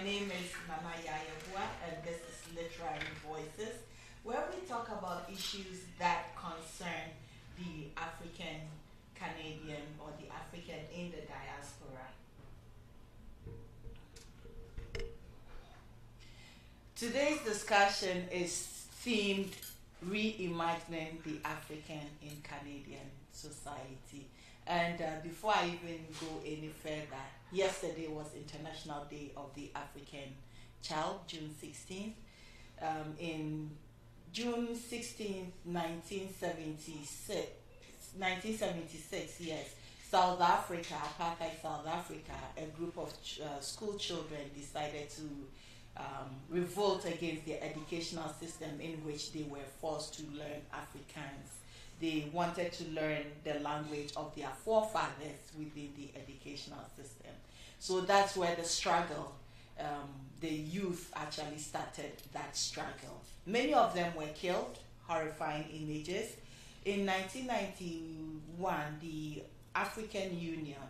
name is Yaa Yeboah, and this is Literary Voices, where we talk about issues that concern the African Canadian or the African in the diaspora. Today's discussion is themed Reimagining the African in Canadian Society. And before I even go any further, yesterday was International Day of the African Child, June 16th. In June 16th, 1976, yes, South Africa, apartheid South Africa, a group of school children decided to revolt against the educational system in which they were forced to learn Afrikaans. They wanted to learn the language of their forefathers within the educational system. So that's where the struggle, the youth actually started that struggle. Many of them were killed, horrifying images. In 1991, the African Union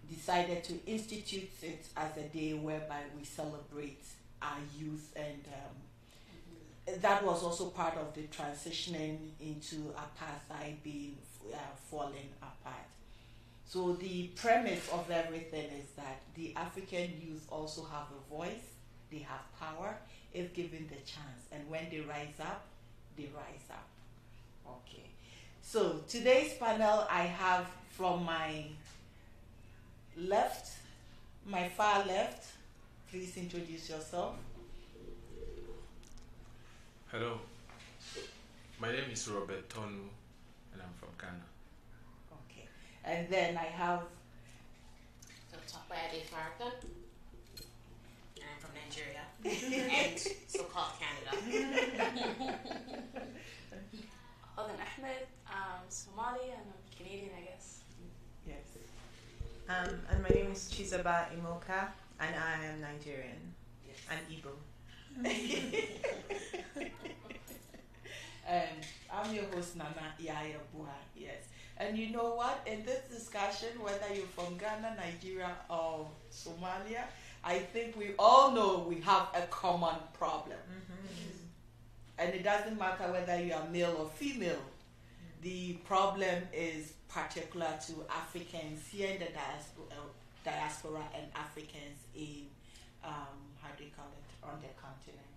decided to institute it as a day whereby we celebrate our youth, and that was also part of the transitioning into apartheid being falling apart. So the premise of everything is that the African youth also have a voice, they have power if given the chance, and when they rise up, they rise up. Okay. So today's panel, I have from my left, my far left. Please introduce yourself. Hello. My name is Robert Tonu, and I'm from Ghana. Okay. And then I have and I'm from Nigeria and so-called Canada. Other than Ahmed, I'm Somali and I'm Canadian, I guess. yes. And my name is Chizaba Imoka, and I am Nigerian and Igbo. And I'm your host, Yaa Yeboah. Yes. And you know what? In this discussion, whether you're from Ghana, Nigeria, or Somalia, I think we all know we have a common problem. And it doesn't matter whether you are male or female. The problem is particular to Africans here in the diaspora and Africans in, how do you call it, on the continent.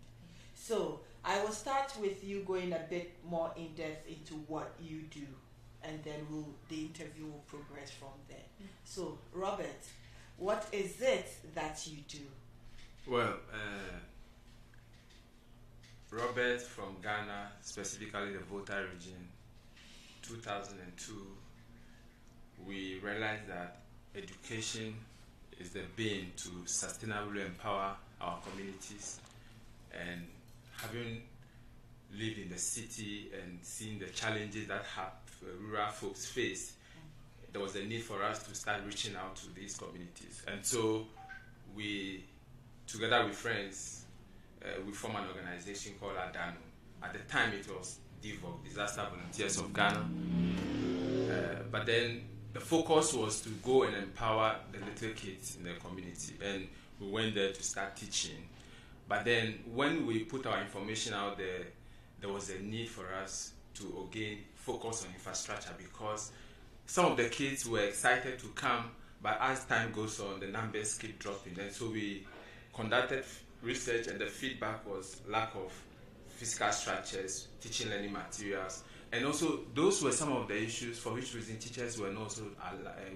So I will start with you going a bit more in depth into what you do, and then the interview will progress from there. So Robert, what is it that you do? Well, Robert from Ghana, specifically the Volta region, 2002, we realized that education is the bane to sustainably empower our communities. And having lived in the city and seen the challenges that rural folks face, there was a need for us to start reaching out to these communities. And so we, together with friends, we formed an organization called ADANO. At the time it was DVOG, Disaster Volunteers of Ghana. But then the focus was to go and empower the little kids in the community. And we went there to start teaching. But then when we put our information out there, there was a need for us to again focus on infrastructure, because some of the kids were excited to come, but as time goes on, the numbers keep dropping. And so we conducted research, and the feedback was lack of physical structures, teaching learning materials, and also those were some of the issues for which reason teachers were not also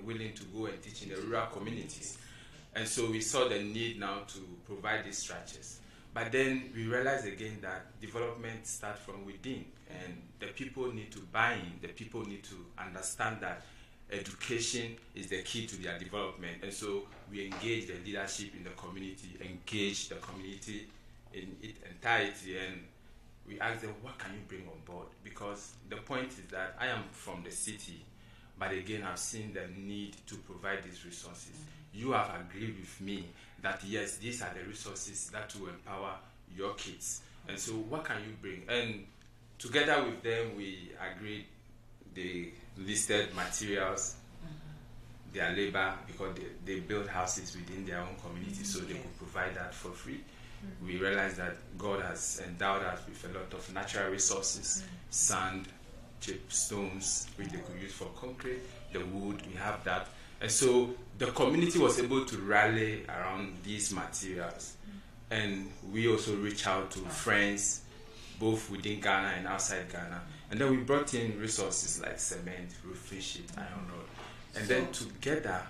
willing to go and teach in the rural communities. And so we saw the need now to provide these structures. But then we realized again that development starts from within, and the people need to buy in, the people need to understand that education is the key to their development. And so we engage the leadership in the community, engage the community in its entirety, and we ask them, what can you bring on board? Because the point is that I am from the city, but again, I've seen the need to provide these resources. You have agreed with me that yes, these are the resources that will empower your kids. And so what can you bring? And together with them, we agreed, they listed materials, their labor, because they build houses within their own community, so they could provide that for free. We realized that God has endowed us with a lot of natural resources, sand, chip, stones, which they could use for concrete, the wood, we have that. And so the community was able to rally around these materials. And we also reach out to friends, both within Ghana and outside Ghana. And then we brought in resources like cement, roofing sheet, iron rod. And then together,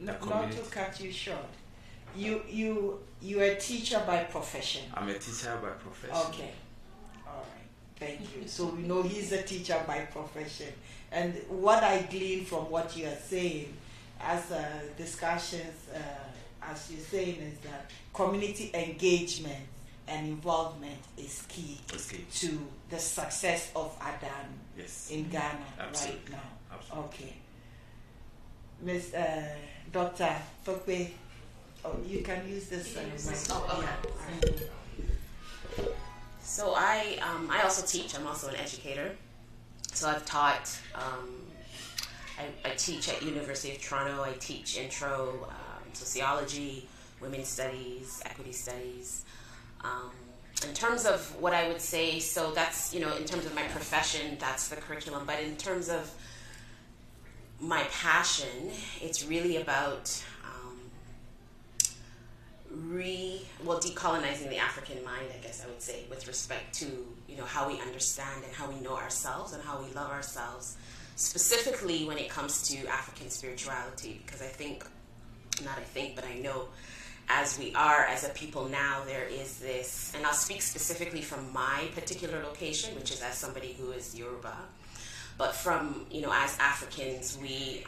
the community... Not to cut you short. You're a teacher by profession. I'm a teacher by profession. Okay. All right. Thank you. So we know he's a teacher by profession. And what I glean from what you are saying as discussions, as you're saying, is that community engagement and involvement is key to the success of Adan in Ghana right now. Absolutely. Okay. Miss Dr. Tokwe, you can use this. So I also teach. I'm also an educator. So I've taught. I teach at University of Toronto. I teach intro, sociology, women's studies, equity studies. In terms of what I would say, so that's, in terms of my profession, that's the curriculum. But in terms of my passion, it's really about decolonizing the African mind, I guess I would say, with respect to, how we understand and how we know ourselves and how we love ourselves, specifically when it comes to African spirituality, because but I know as we are as a people now, there is this, and I'll speak specifically from my particular location, which is as somebody who is Yoruba, but from, as Africans, we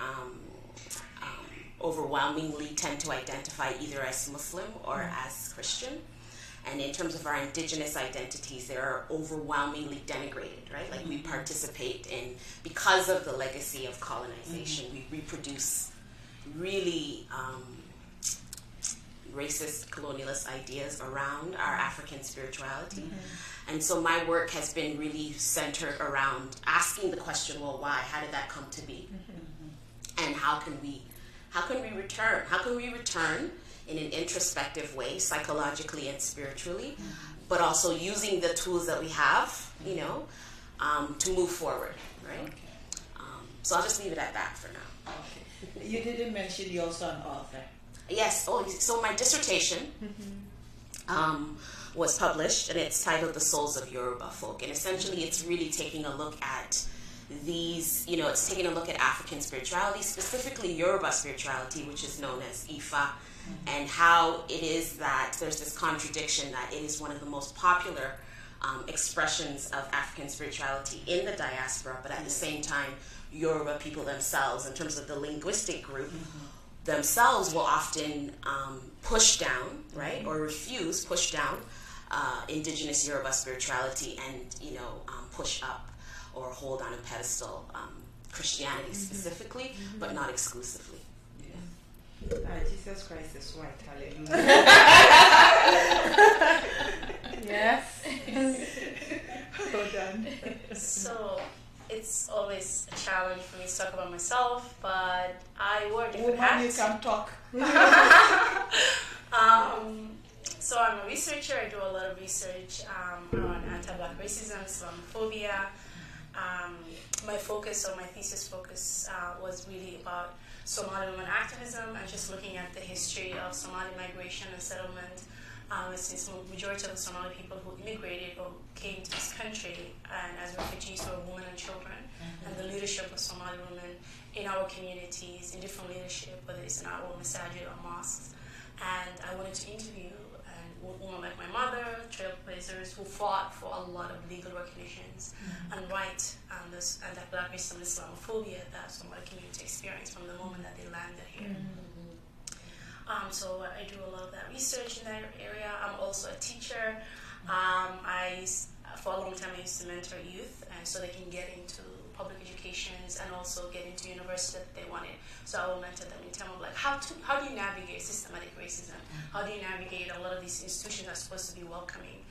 overwhelmingly tend to identify either as Muslim or as Christian. And in terms of our indigenous identities, they are overwhelmingly denigrated, right? Like we participate in, because of the legacy of colonization, we reproduce really racist, colonialist ideas around our African spirituality. And so my work has been really centered around asking the question, well, why? How did that come to be? And how can we return? How can we return in an introspective way, psychologically and spiritually, but also using the tools that we have, to move forward, right? So I'll just leave it at that for now. Okay. You didn't mention you're also an author. Yes. So my dissertation was published, and it's titled "The Souls of Yoruba Folk," and essentially, it's really taking a look at these. It's taking a look at African spirituality, specifically Yoruba spirituality, which is known as Ifa, and how it is that there's this contradiction that it is one of the most popular expressions of African spirituality in the diaspora, but at the same time, Yoruba people themselves, in terms of the linguistic group, themselves will often push down, right, or push down indigenous Yoruba spirituality and, push up or hold on a pedestal Christianity specifically, but not exclusively. Jesus Christ is white, hallelujah. Yes. Well done. So it's always a challenge for me to talk about myself, but I wear different Woman, hats. you can talk. So I'm a researcher. I do a lot of research around anti-Black racism, Islamophobia. My thesis focus was really about Somali women activism and just looking at the history of Somali migration and settlement, since the majority of the Somali people who immigrated or came to this country and as refugees were women and children, and the leadership of Somali women in our communities, in different leadership, whether it's in our masajid or mosques. And I wanted to interview women like my mother, trailblazers who fought for a lot of legal recognitions and rights and that Black racism and Islamophobia that Somali community experienced from the moment that they landed here. So I do a lot of that research in that area. I'm also a teacher. For a long time I used to mentor youth, and so they can get into public educations and also get into university that they wanted. So I will mentor them in terms of like how do you navigate systematic racism? How do you navigate a lot of these institutions that are supposed to be welcoming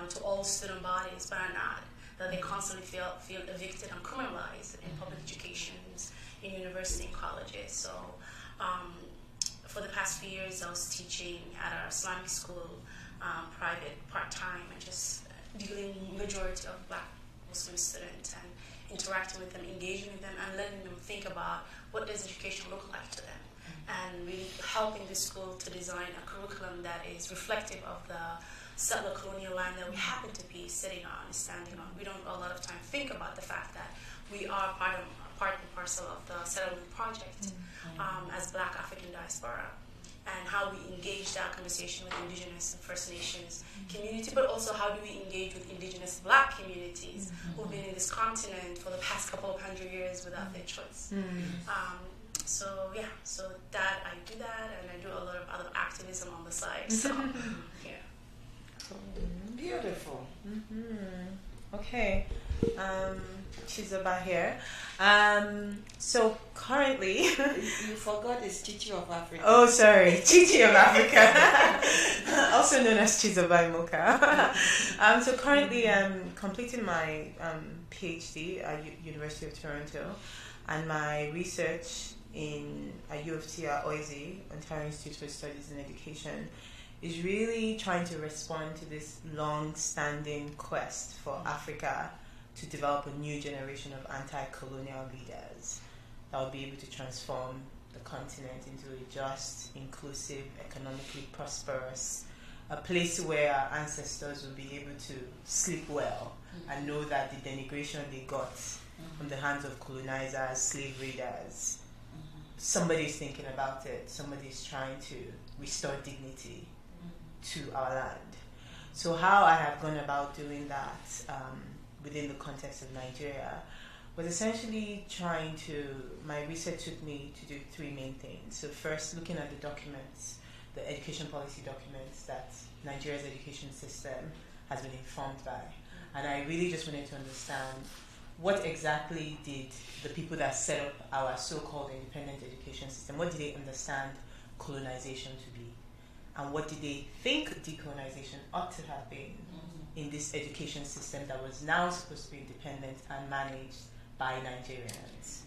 to all student bodies, but are not? That they constantly feel evicted and criminalized in public educations, in university and colleges. So For the past few years, I was teaching at our Islamic school, private, part-time, and just dealing majority of Black Muslim students and interacting with them, engaging with them, and letting them think about what does education look like to them, and really helping the school to design a curriculum that is reflective of the settler colonial land that we happen to be sitting on, standing on. We don't a lot of time think about the fact that we are part and parcel of the settlement project as Black African diaspora, and how we engage that conversation with Indigenous and First Nations community, but also how do we engage with Indigenous Black communities who've been in this continent for the past couple of 100 years without their choice. So that I do that, and I do a lot of other activism on the side. So yeah. Beautiful. Okay. Chizoba here. So currently You forgot it's Chichi of Africa. oh sorry, Chichi of Africa, also known as Chizoba Imoka. So currently I'm completing my PhD at University of Toronto, and my research in U of T at OISE, Ontario Institute for Studies in Education, is really trying to respond to this long-standing quest for Africa to develop a new generation of anti-colonial leaders that will be able to transform the continent into a just, inclusive, economically prosperous, a place where our ancestors will be able to sleep well and know that the denigration they got from the hands of colonizers, slave raiders, somebody's thinking about it, somebody's trying to restore dignity to our land. So how I have gone about doing that within the context of Nigeria was essentially my research took me to do three main things. So first, looking at the documents, the education policy documents that Nigeria's education system has been informed by. And I really just wanted to understand what exactly did the people that set up our so-called independent education system, what did they understand colonization to be? And what did they think decolonization ought to have been in this education system that was now supposed to be independent and managed by Nigerians?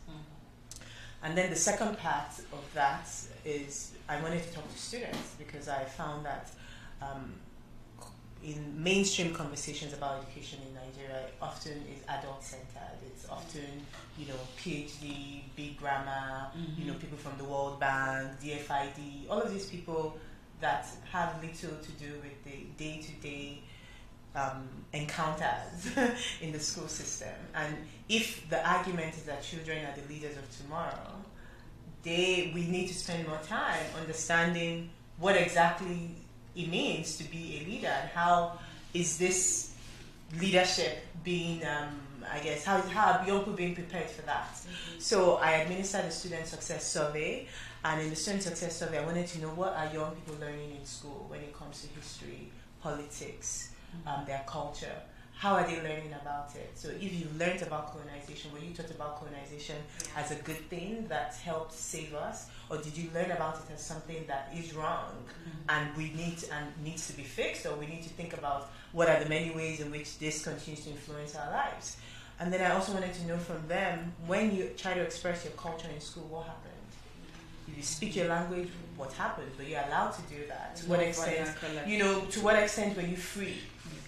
And then the second part of that is I wanted to talk to students, because I found that in mainstream conversations about education in Nigeria, it often is adult-centered. It's often, PhD, big grammar, people from the World Bank, DFID, all of these people that have little to do with the day-to-day encounters in the school system. And if the argument is that children are the leaders of tomorrow, we need to spend more time understanding what exactly it means to be a leader, and how is this leadership being, how are young people being prepared for that? So I administered a student success survey, and in the student success survey I wanted to know what are young people learning in school when it comes to history, politics, their culture. How are they learning about it? So if you learned about colonization, were you taught about colonization as a good thing that helped save us? Or did you learn about it as something that is wrong and needs to be fixed? Or we need to think about what are the many ways in which this continues to influence our lives? And then I also wanted to know from them, when you try to express your culture in school, what happened? If you speak your language, what happened? Were you allowed to do that? To what extent, to what extent were you free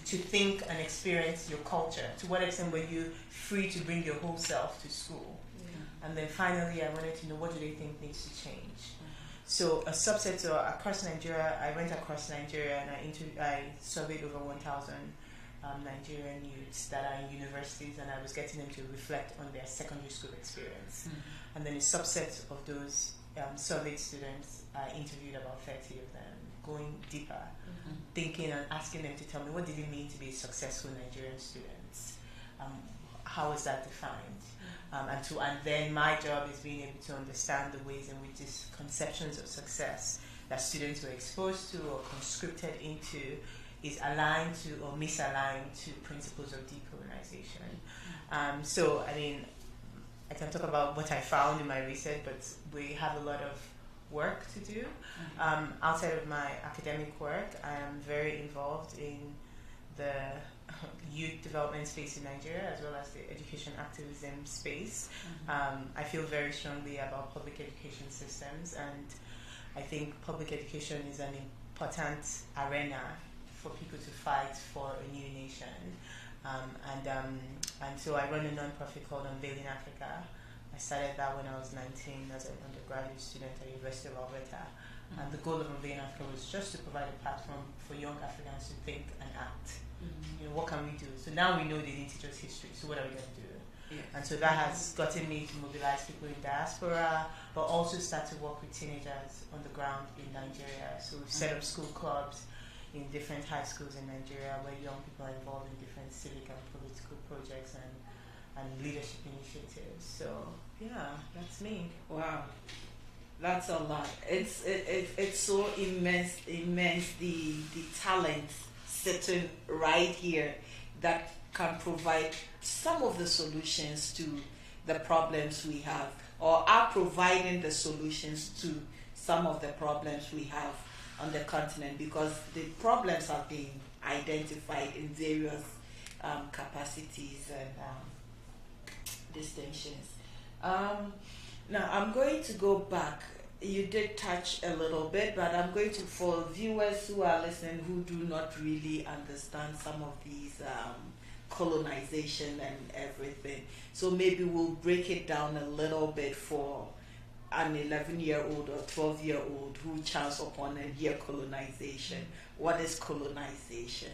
to think and experience your culture? To what extent were you free to bring your whole self to school? And then finally, I wanted to know, what do they think needs to change? So a subset across Nigeria, I went across Nigeria and I surveyed over 1,000 Nigerian youths that are in universities, and I was getting them to reflect on their secondary school experience. And then a subset of those surveyed students, I interviewed about 30 of them, going deeper, thinking and asking them to tell me, what did it mean to be a successful Nigerian student? How is that defined? And then my job is being able to understand the ways in which these conceptions of success that students were exposed to or conscripted into is aligned to or misaligned to principles of decolonization. So, I can talk about what I found in my research, but we have a lot of work to do. Outside of my academic work, I am very involved in the youth development space in Nigeria, as well as the education activism space. I feel very strongly about public education systems, and I think public education is an important arena for people to fight for a new nation. And so I run a non-profit called Unveiling Africa. I started that when I was 19 as an undergraduate student at the University of Alberta. And the goal of Unveiling Africa was just to provide a platform for young Africans to think and act. What can we do? So now we know they didn't teach us history, so what are we going to do? And so that has gotten me to mobilize people in diaspora, but also start to work with teenagers on the ground in Nigeria. So we've set up school clubs in different high schools in Nigeria where young people are involved in different civic and political projects and leadership initiatives. So yeah, that's me. Wow, that's a lot. It's so immense the talent sitting right here that can provide some of the solutions to the problems we have, or are providing the solutions to some of the problems we have on the continent, because the problems have been identified in various capacities and distinctions. Now I'm going to go back. You did touch a little bit, but I'm going to, for viewers who are listening who do not really understand some of these colonization and everything, so maybe we'll break it down a little bit for an 11-year-old or 12-year-old who chance upon and hear colonization. What is colonization?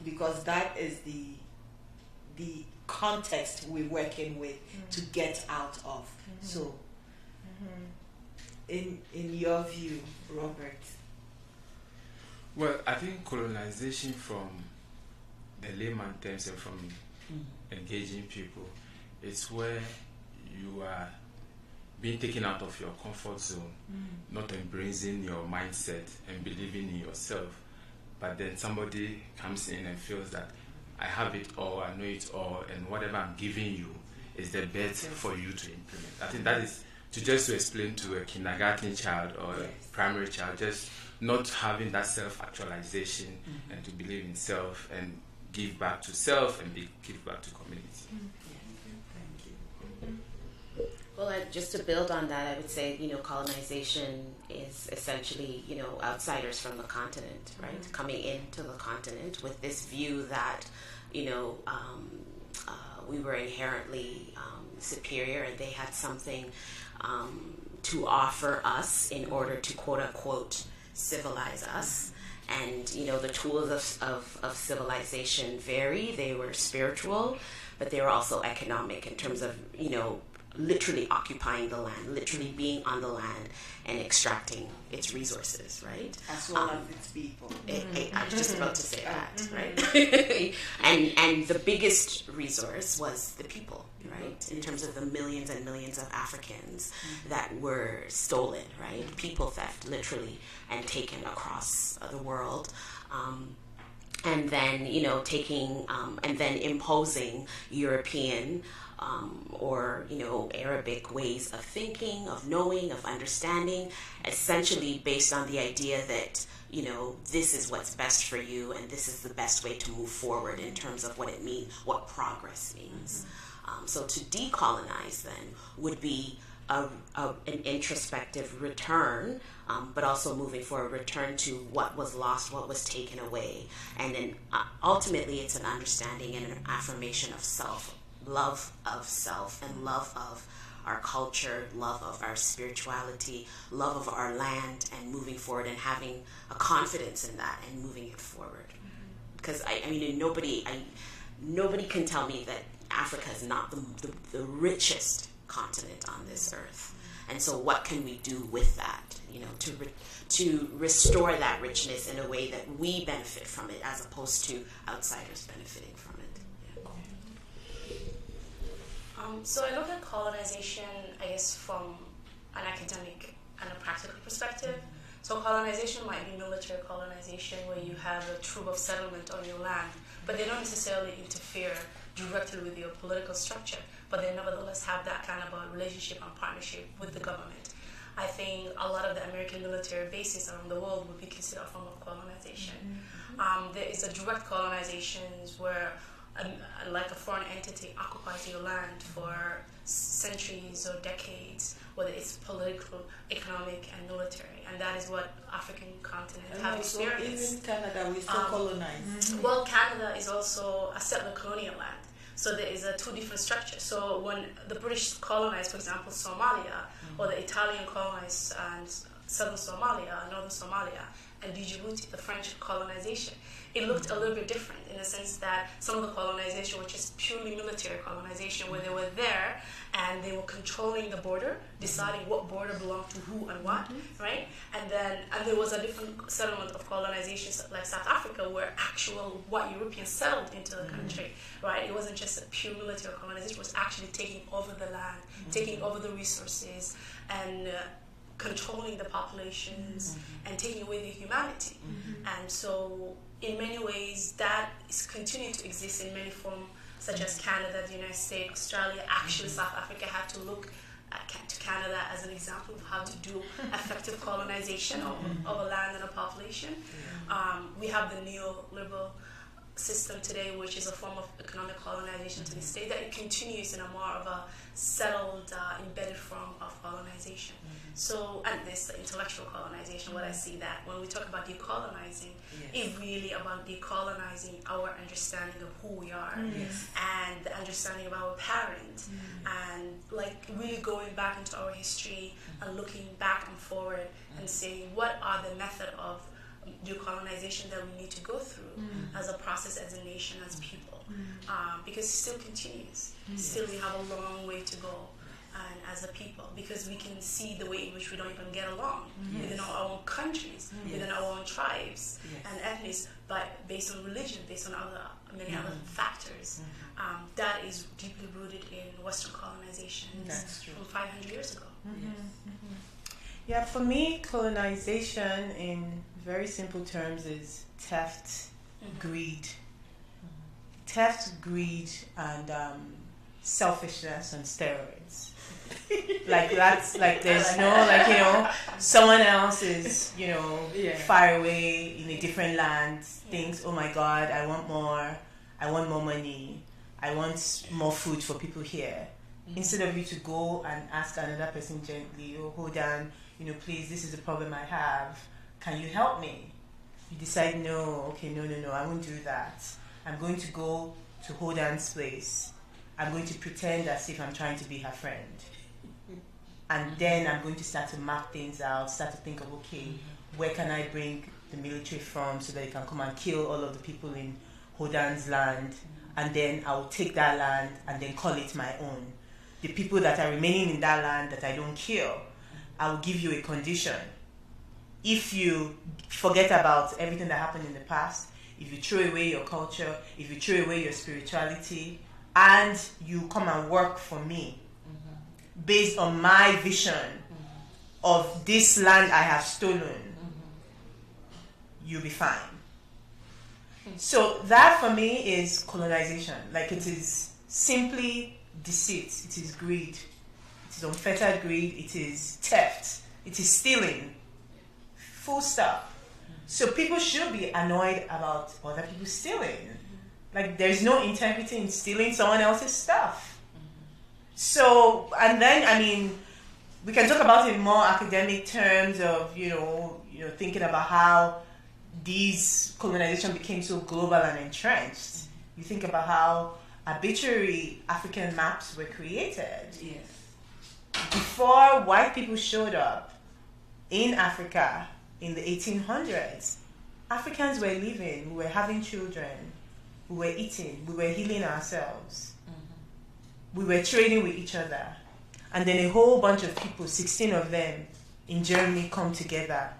Because that is the context we're working with to get out of. So in your view, Robert? Well, I think colonization, from the layman terms and from engaging people, it's where you are being taken out of your comfort zone, not embracing your mindset and believing in yourself. But then somebody comes in and feels that I have it all, I know it all, and whatever I'm giving you is the best for you to implement. I think that is to explain to a kindergarten child or a primary child, just not having that self-actualization and to believe in self and give back to self and give back to community. Well, just to build on that, I would say, colonization is essentially, outsiders from the continent, right? Coming into the continent with this view that, we were inherently superior and they had something to offer us in order to, quote unquote, civilize us. And, the tools of civilization vary. They were spiritual, but they were also economic in terms of, literally occupying the land, literally being on the land and extracting its resources, right? As well as its people. I was just about to say that, right? and the biggest resource was the people, right? In terms of the millions and millions of Africans that were stolen, right? People theft, literally, and taken across the world. And then, taking, and then imposing European or Arabic ways of thinking, of knowing, of understanding, essentially based on the idea that this is what's best for you and this is the best way to move forward in terms of what it means, what progress means. So to decolonize then would be an introspective return, but also moving for a return to what was lost, what was taken away, and then ultimately it's an understanding and an affirmation of self. Love of self and love of our culture, love of our spirituality, love of our land, and moving forward and having a confidence in that and moving it forward. Because nobody can tell me that Africa is not the richest continent on this earth. And so what can we do with that, to restore that richness in a way that we benefit from it as opposed to outsiders benefiting from it. So I look at colonization, I guess, from an academic and a practical perspective. So colonization might be military colonization, where you have a troop of settlement on your land, but they don't necessarily interfere directly with your political structure, but they nevertheless have that kind of a relationship and partnership with the government. I think a lot of the American military bases around the world would be considered a form of colonization. There is a direct colonizations where like a foreign entity occupies your land for centuries or decades, whether it's political, economic, and military, and that is what African continent have experienced. Even Canada, we still colonize. Well, Canada is also a settler colonial land, so there is a two different structures. So when the British colonized, for example, Somalia, or the Italian colonized southern Somalia, northern Somalia, and Djibouti, the French colonization, it looked a little bit different in the sense that some of the colonization was just purely military colonization, where they were there and they were controlling the border, deciding what border belonged to who and what, right? And there was a different settlement of colonization, like South Africa, where actual white Europeans settled into the country, right? It wasn't just a pure military colonization; it was actually taking over the land, taking over the resources, and controlling the populations and taking away their humanity. And so in many ways that is continuing to exist in many forms, such as Canada, the United States, Australia. Actually, South Africa had to look to Canada as an example of how to do effective colonization of a land and a population. We have the neoliberal system today, which is a form of economic colonization to the state, that it continues in a more of a settled, embedded form of colonization. So, and this the intellectual colonization, what I see that when we talk about decolonizing, it's really about decolonizing our understanding of who we are and the understanding of our parents, and like really going back into our history and looking back and forward and saying what are the method of decolonization that we need to go through as a process, as a nation, as people, because it still continues. Still, we have a long way to go, and as a people, because we can see the way in which we don't even get along within our own countries, within our own tribes and ethnies, but based on religion, based on many other factors. That is deeply rooted in Western colonization from 500 years ago. Yeah, for me, colonization in very simple terms is theft, greed. Theft, greed, and selfishness on steroids. Like that's like there's no like someone else is far away in a different land, thinks, oh my God, I want more money, I want more food for people here. Instead of you to go and ask another person gently, oh hold on, please, this is a problem I have, can you help me? You decide, no, I won't do that. I'm going to go to Hodan's place. I'm going to pretend as if I'm trying to be her friend. And then I'm going to start to map things out, start to think of, okay, where can I bring the military from so that they can come and kill all of the people in Hodan's land, and then I'll take that land and then call it my own. The people that are remaining in that land that I don't kill, I will give you a condition. If you forget about everything that happened in the past, if you throw away your culture, if you throw away your spirituality, and you come and work for me based on my vision of this land I have stolen, you'll be fine. So that for me is colonization. Like, it is simply deceit, it is greed, it is unfettered greed, it is theft, it is stealing. Full stop. So people should be annoyed about other people stealing. Like, there's no integrity in stealing someone else's stuff. So, and then, I mean, we can talk about it in more academic terms of, thinking about how these colonization became so global and entrenched. You think about how arbitrary African maps were created. Yes. Before white people showed up in Africa in the 1800s, Africans were living, we were having children, we were eating, we were healing ourselves. We were trading with each other. And then a whole bunch of people, 16 of them in Germany, come together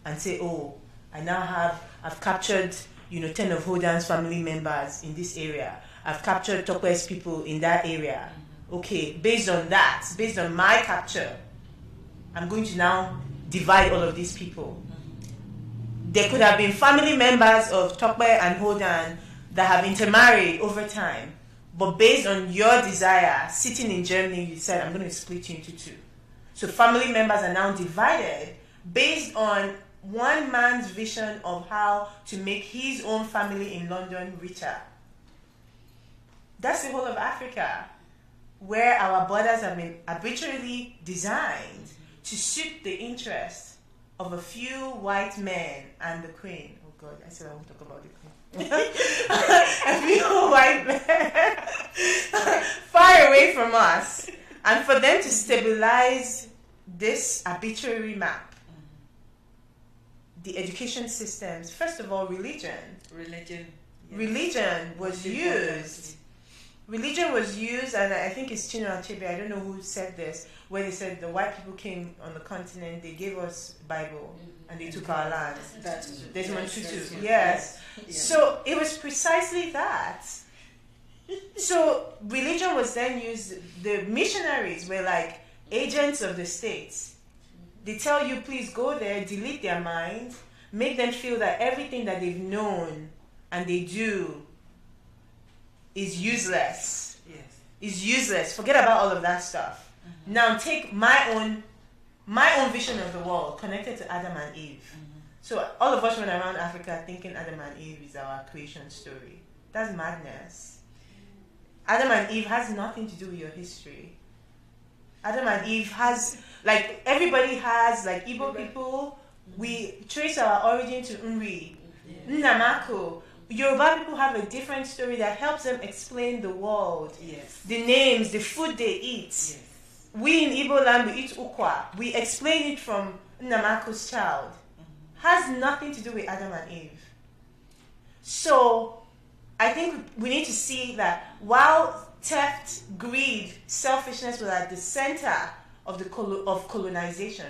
and say, oh, I've captured, 10 of Hodan's family members in this area. I've captured Tokwe's people in that area. Okay, based on that, based on my capture, I'm going to now divide all of these people. There could have been family members of Tokwe and Hodan that have intermarried over time. But based on your desire, sitting in Germany, you said, I'm going to split you into two. So family members are now divided based on one man's vision of how to make his own family in London richer. That's the whole of Africa, where our borders have been arbitrarily designed to suit the interests of a few white men and the Queen. Oh God, I said I won't talk about the Queen. A few white men far away from us. And for them to stabilize this arbitrary map, the education systems, first of all, religion was used. Religion was used, and I think it's Chinua Achebe, I don't know who said this, where they said the white people came on the continent, they gave us Bible, and they took our land. Desmond Tutu. Yes. So it was precisely that. So religion was then used, the missionaries were like agents of the states. They tell you, please go there, delete their mind, make them feel that everything that they've known and they do is useless. Yes. Is useless. Forget about all of that stuff. Now take my own vision of the world connected to Adam and Eve. So all of us went around Africa thinking Adam and Eve is our creation story. That's madness. Adam and Eve has nothing to do with your history. Adam and Eve has, like, everybody has, like, Igbo people, we trace our origin to Nri, Nnamako. Yoruba people have a different story that helps them explain the world. Yes. The names, the food they eat. Yes. We in Igbo land, we eat ukwa. We explain it from Nnamako's child. Has nothing to do with Adam and Eve. So, I think we need to see that while theft, greed, selfishness was at the center of the of colonization,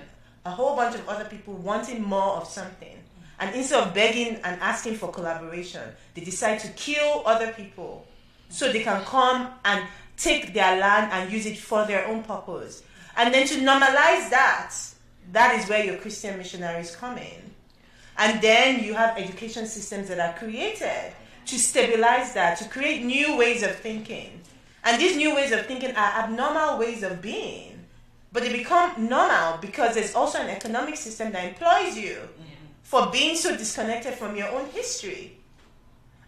a whole bunch of other people wanting more of something. And instead of begging and asking for collaboration, they decide to kill other people so they can come and take their land and use it for their own purpose. And then to normalize that, that is where your Christian missionaries come in. And then you have education systems that are created to stabilize that, to create new ways of thinking. And these new ways of thinking are abnormal ways of being. But they become normal because there's also an economic system that employs you for being so disconnected from your own history.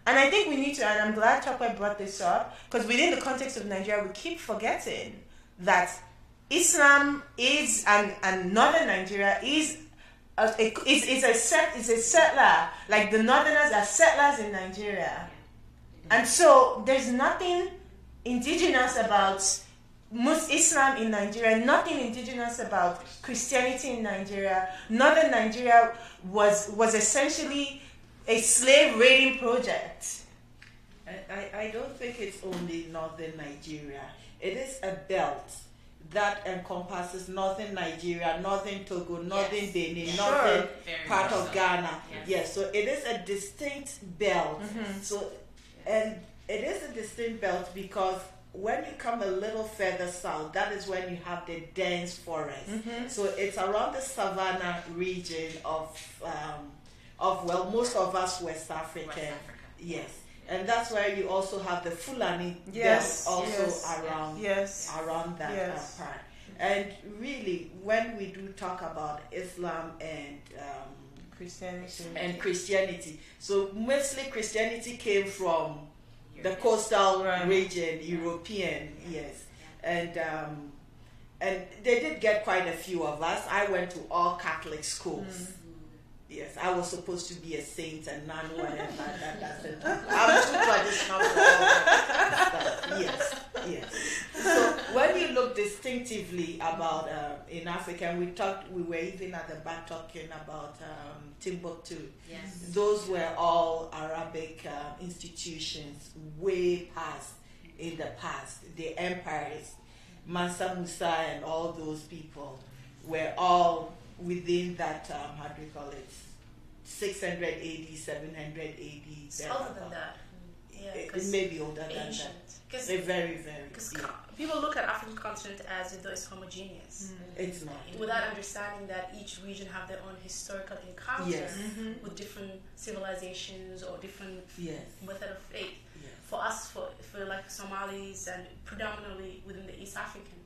And I think we need to, and I'm glad Chokwe brought this up, because within the context of Nigeria, we keep forgetting that Islam is, and northern Nigeria is a settler. Like the northerners are settlers in Nigeria. And so there's nothing indigenous about Islam in Nigeria, nothing indigenous about Christianity in Nigeria. Northern Nigeria was essentially a slave raiding project. I don't think it's only northern Nigeria. It is a belt that encompasses northern Nigeria, northern Togo, northern Benin, northern part of Ghana. Yes, so it is a distinct belt. So, and it is a distinct belt because when you come a little further south, that is when you have the dense forest. So it's around the savannah region of well, most of us West African. Yes. And that's where you also have the Fulani belt also around that part. And really, when we do talk about Islam and Christianity, so mostly Christianity came from the coastal region, European, and they did get quite a few of us. I went to all Catholic schools. Yes, I was supposed to be a saint and nun, whatever. I'm too traditional for all that stuff. Yes. So when you look distinctively about in Africa, and we were even at the back talking about Timbuktu. Yes. Those were all Arabic institutions way past in the past. The empires, Mansa Musa and all those people were all within that, how do you call it, 600 AD, 700 AD. Older than that. Yeah, it may be older than that. They're very, very. Because people look at African continent as though it's homogeneous. It's not. Without understanding that each region have their own historical encounter with different civilizations or different method of faith. For us, for like Somalis and predominantly within the East African,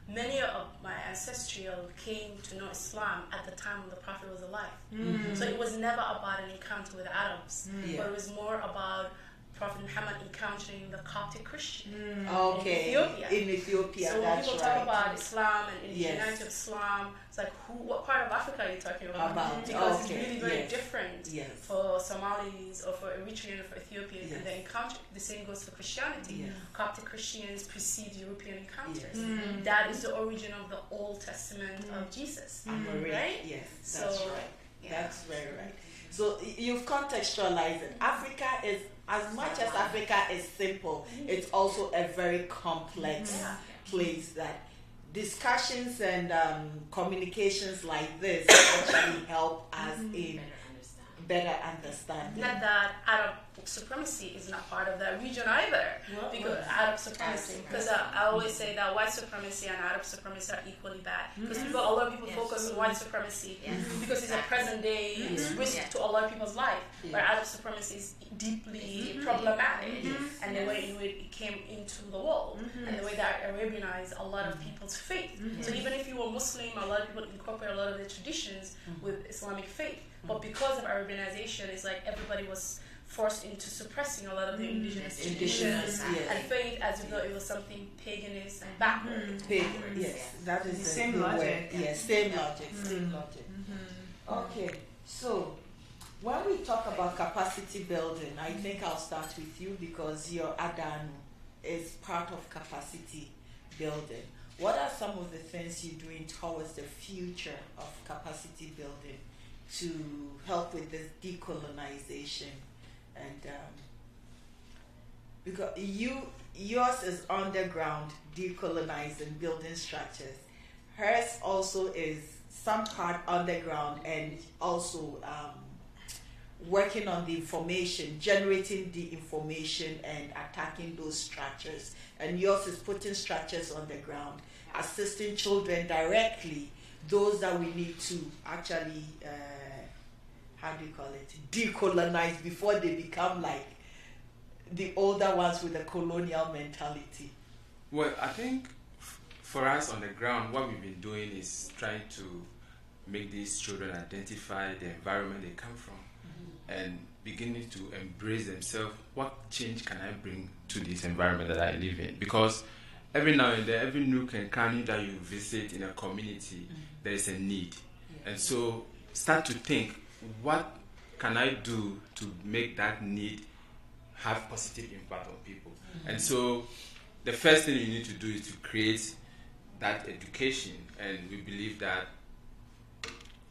many of my ancestral came to know Islam at the time when the Prophet was alive. So it was never about an encounter with Arabs, but it was more about Prophet Muhammad encountering the Coptic Christian in Ethiopia. In Ethiopia, so when that's people right. talk about Islam and Yes. indigeneity of Islam, it's like, what part of Africa are you talking about? About, Because okay, it's really very yes. different Yes. for Somalis or for Eritrean or for Ethiopians. Yes. And the encounter, the same goes for Christianity. Yes. Coptic Christians precede European encounters. Yes. That is the origin of the Old Testament of Jesus. Right? Yes, that's So, right. yeah. That's very right. So you've contextualized it. Africa is, as much as Africa is simple, it's also a very complex place that discussions and communications like this actually help us in better understanding. Not that Arab supremacy is not part of that region either. Because Arab supremacy. Because I always say that white supremacy and Arab supremacy are equally bad. Because a lot of people focus on white supremacy because it's a present day risk to a lot of people's life. But Arab supremacy is deeply problematic, and the way in which it came into the world, and the way that Arabianized a lot of people's faith. So even if you were Muslim, a lot of people incorporate a lot of their traditions with Islamic faith. But because of Arabianization, it's like everybody was forced into suppressing a lot of the indigenous traditions and faith as if though it was something paganist and backward. Yes, that is The the same good logic. word. Yes, same logic, same logic. Okay, so when we talk about capacity building, I think I'll start with you because your Adanu is part of capacity building. What are some of the things you're doing towards the future of capacity building to help with this decolonization? And because yours is underground decolonizing, building structures. Hers also is some part underground and also working on the information, generating the information and attacking those structures. And yours is putting structures on the ground, assisting children directly, those that we need to actually, how do you call it, decolonize before they become like the older ones with a colonial mentality. Well, I think for us on the ground, what we've been doing is trying to make these children identify the environment they come from and beginning to embrace themselves. What change can I bring to this environment that I live in? Because every now and then, every nook and cranny that you visit in a community, there is a need. And so start to think, what can I do to make that need have positive impact on people? And so the first thing you need to do is to create that education, and we believe that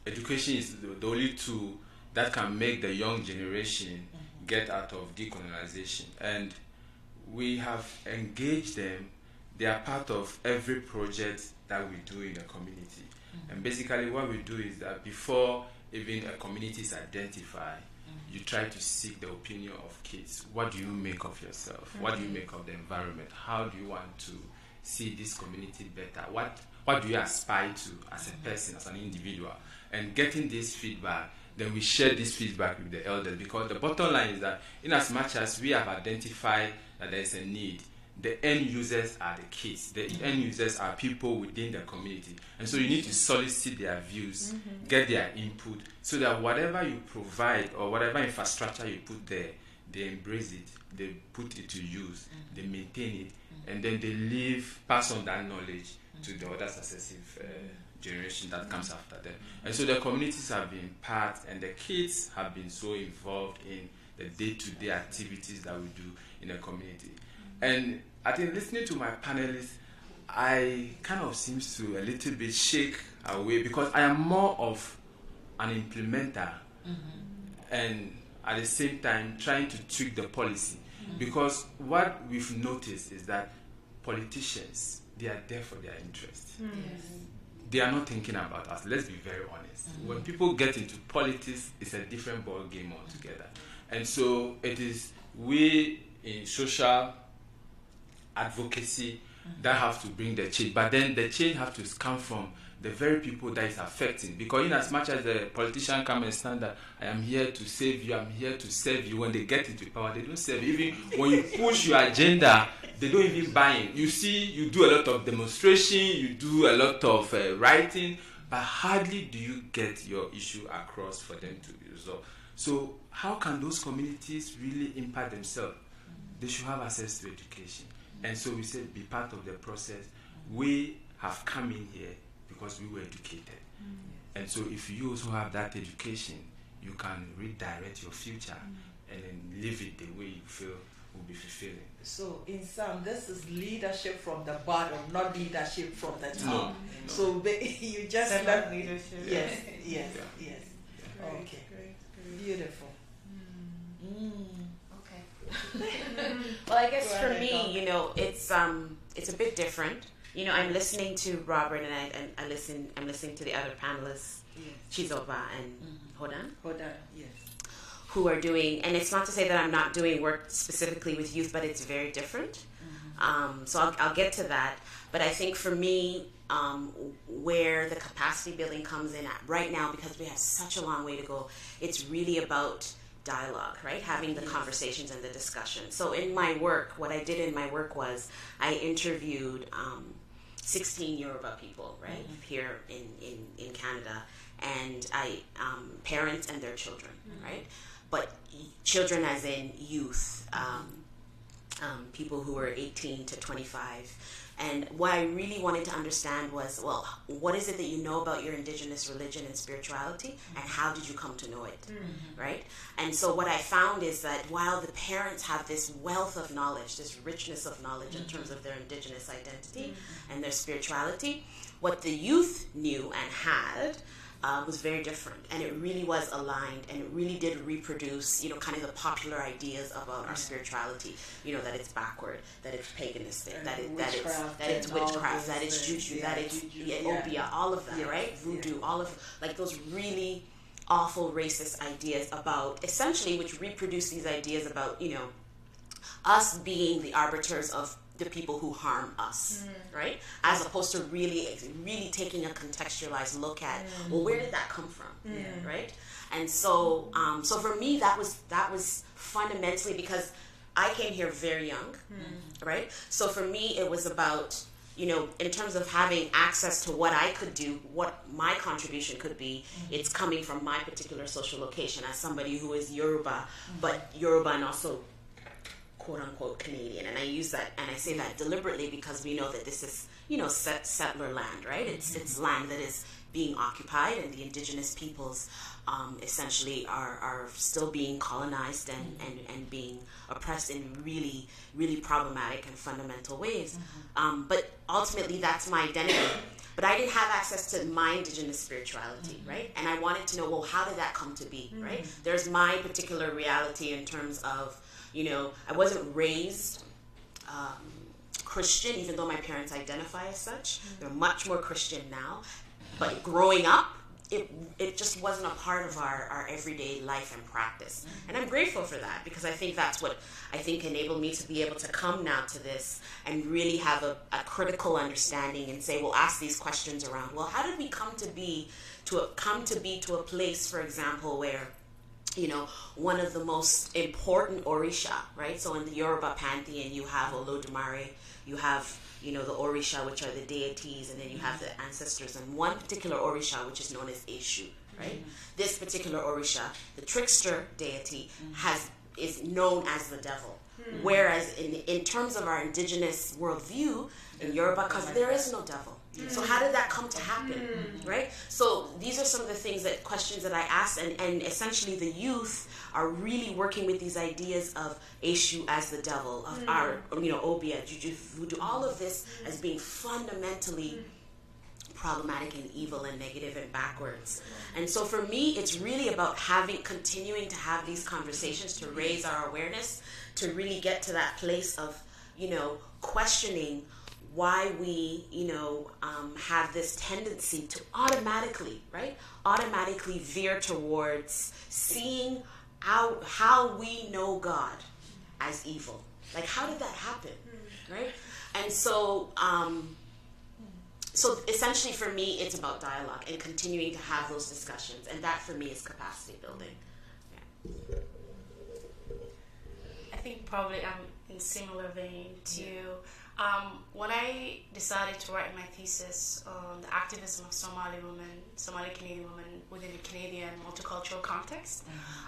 education is the only tool that can make the young generation get out of decolonization. And we have engaged them. They are part of every project that we do in the community. And basically what we do is that before even a community is identified, you try to seek the opinion of kids. What do you make of yourself? What do you make of the environment? How do you want to see this community better? What do you aspire to as a person, as an individual? And getting this feedback, then we share this feedback with the elders, because the bottom line is that in as much as we have identified that there is a need, the end users are the kids. The end users are people within the community. And so you need to solicit their views, get their input, so that whatever you provide or whatever infrastructure you put there, they embrace it, they put it to use, they maintain it, and then they pass on that knowledge to the other successive generation that comes after them. And so the communities have been part, and the kids have been so involved in the day-to-day activities that we do in the community. And I think listening to my panelists, I kind of seems to a little bit shake away, because I am more of an implementer and at the same time trying to tweak the policy. Because what we've noticed is that politicians, they are there for their interest. They are not thinking about us. Let's be very honest. When people get into politics, it's a different ball game altogether. And so it is we in social advocacy that have to bring the change. But then the change have to come from the very people that is affecting. Because in as much as the politician come and stand that I am here to save you, I'm here to serve you, when they get into power, they don't serve you. Even when you push your agenda, they don't even buy in. You see, you do a lot of demonstration, you do a lot of writing, but hardly do you get your issue across for them to be resolved. So how can those communities really impact themselves? They should have access to education. And so we said, be part of the process. We have come in here because we were educated. And so if you also have that education, you can redirect your future and then live it the way you feel will be fulfilling. So in sum, this is leadership from the bottom, not leadership from the top. No. So you just Servant leadership. Yes, yes, Yeah. yes. Great, Okay. great. Beautiful. Okay. Well, I guess for me, you know, it's a bit different. You know, I'm listening to Robert and I'm listening to the other panelists, Chizoba and Hodan, Yes. who are doing, and it's not to say that I'm not doing work specifically with youth, but it's very different. So I'll get to that. But I think for me, where the capacity building comes in at right now, because we have such a long way to go, it's really about dialogue, right? Having the conversations and the discussion. So in my work, what I did in my work was I interviewed 16 Yoruba people, right, here in Canada, and parents and their children, right? But children as in youth, people who were 18 to 25. And what I really wanted to understand was, well, what is it that you know about your indigenous religion and spirituality, and how did you come to know it, right? And so what I found is that while the parents have this wealth of knowledge, this richness of knowledge in terms of their indigenous identity and their spirituality, what the youth knew and had was very different, and it really was aligned, and it really did reproduce, you know, kind of the popular ideas about our spirituality. You know, that it's backward, that it's paganistic, that it's witchcraft, that it's juju, that it's obeah, all of that, right? Voodoo, all of like those really awful racist ideas about essentially, which reproduce these ideas about, you know, us being the arbiters of the people who harm us, right? As opposed to really taking a contextualized look at, well, where did that come from, right? And so, so for me, that was fundamentally because I came here very young, right? So for me, it was about, you know, in terms of having access to what I could do, what my contribution could be, it's coming from my particular social location as somebody who is Yoruba, but Yoruba and also quote-unquote Canadian, and I use that, and I say that deliberately because we know that this is, you know, settler land, right? It's land that is being occupied, and the indigenous peoples essentially are still being colonized and being oppressed in really, really problematic and fundamental ways. But ultimately, that's my identity. But I didn't have access to my indigenous spirituality, right? And I wanted to know, well, how did that come to be, right? There's my particular reality in terms of, you know, I wasn't raised Christian, even though my parents identify as such. They're much more Christian now. But growing up, it just wasn't a part of our everyday life and practice. And I'm grateful for that, because I think that's what I think enabled me to be able to come now to this and really have a critical understanding and say, well, ask these questions around, well, how did we come to be to a place, for example, where, you know, one of the most important Orisha, right? So in the Yoruba pantheon, you have Olodumare, you have, you know, the Orisha, which are the deities, and then you have the ancestors, and one particular Orisha, which is known as Eshu, right? This particular Orisha, the trickster deity, is known as the devil. Whereas in terms of our indigenous worldview in Yoruba, because there is no devil. So how did that come to happen, right? So these are some of the questions that I asked, and essentially the youth are really working with these ideas of Eshu as the devil, of our, you know, obeah, juju, voodoo, all of this as being fundamentally problematic and evil and negative and backwards. And so for me, it's really about continuing to have these conversations to raise our awareness, to really get to that place of, you know, questioning why we, you know, have this tendency to automatically veer towards seeing how we know God as evil. Like, how did that happen, right? And so, So essentially for me, it's about dialogue and continuing to have those discussions. And that for me is capacity building. Yeah. I think probably I'm in similar vein to you. When I decided to write my thesis on the activism of Somali Canadian women within a Canadian multicultural context,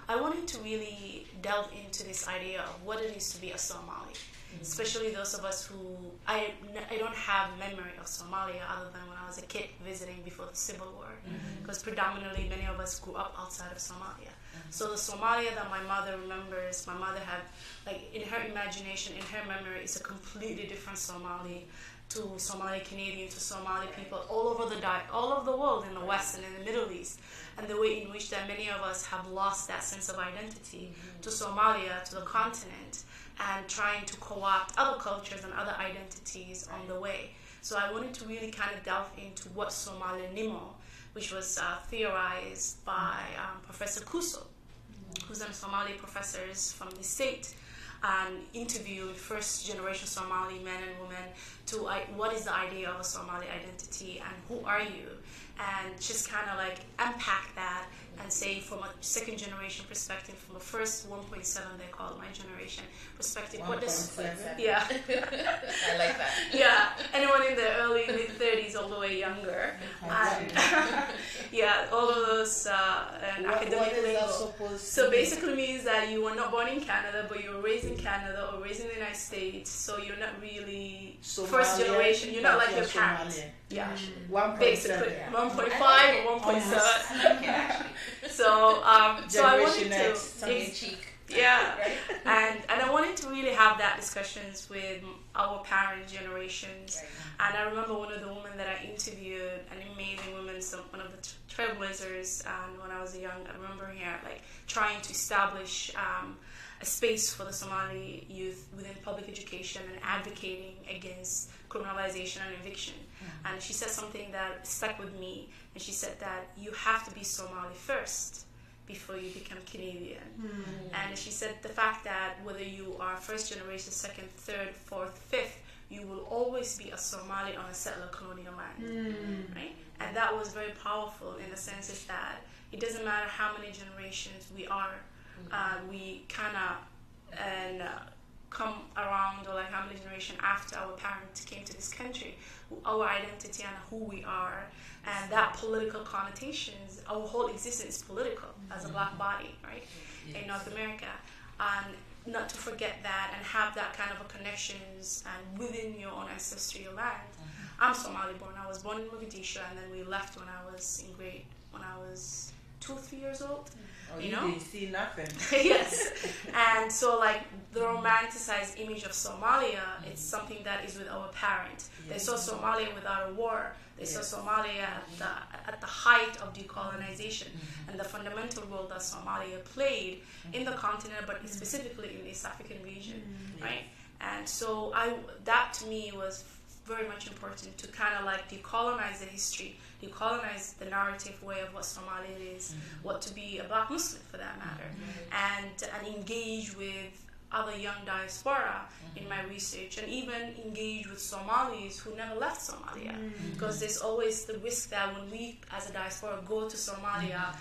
I wanted to really delve into this idea of what it is to be a Somali, especially those of us who, I don't have memory of Somalia other than when I was a kid visiting before the Civil War, because predominantly many of us grew up outside of Somalia. So the Somalia that my mother remembers, my mother had, like in her imagination, in her memory, is a completely different Somali to Somali Canadian, to Somali people all over the world, in the West and in the Middle East, and the way in which that many of us have lost that sense of identity to Somalia, to the continent, and trying to co-opt other cultures and other identities on the way. So I wanted to really kind of delve into what Somali Nimo, which was theorized by Professor Kuso, who's a Somali professors from the state, and interviewed first-generation Somali men and women to what is the idea of a Somali identity and who are you, and just kind of like unpack that and say from a second-generation perspective, from the first 1.7 they call it, my generation perspective, what does yeah I like that. yeah, anyone in the early mid-30s all the way younger, and yeah, all of those academic lingo. So basically means that you were not born in Canada, but you were raised in Canada or raised in the United States, so you're not really first generation. You're not like your parents. Yeah, basically 1.5 or 1.7. So so I wanted to yeah, and I wanted to really have that discussions with our parent generations. And I remember one of the women that I interviewed, an amazing woman, one of the trailblazers, and when I was young, I remember her like trying to establish a space for the Somali youth within public education and advocating against criminalization and eviction. And she said something that stuck with me, and she said that you have to be Somali first before you become Canadian. And she said the fact that whether you are first generation, second, third, fourth, fifth, you will always be a Somali on a settler colonial land, right? And that was very powerful in the sense is that it doesn't matter how many generations we are, we kind of come around, or like how many generations after our parents came to this country, our identity and who we are, and that political connotations, our whole existence is political as a black body, right, in North America. And not to forget that and have that kind of a connections and within your own ancestral land. I'm Somali born. I was born in Mogadishu, and then we left when I was 2 or 3 years old. Oh, you know? Didn't see nothing. Yes. And so like the romanticized image of Somalia, it's something that is with our parents. They saw Somalia without a war. They saw Somalia at the height of decolonization and the fundamental role that Somalia played in the continent, but specifically in the East African region, right? And so that to me was very much important to kind of like decolonize the history, decolonize the narrative way of what Somalia is, what to be a black Muslim for that matter, and engage with other young diaspora in my research, and even engage with Somalis who never left Somalia, because there's always the risk that when we as a diaspora go to Somalia,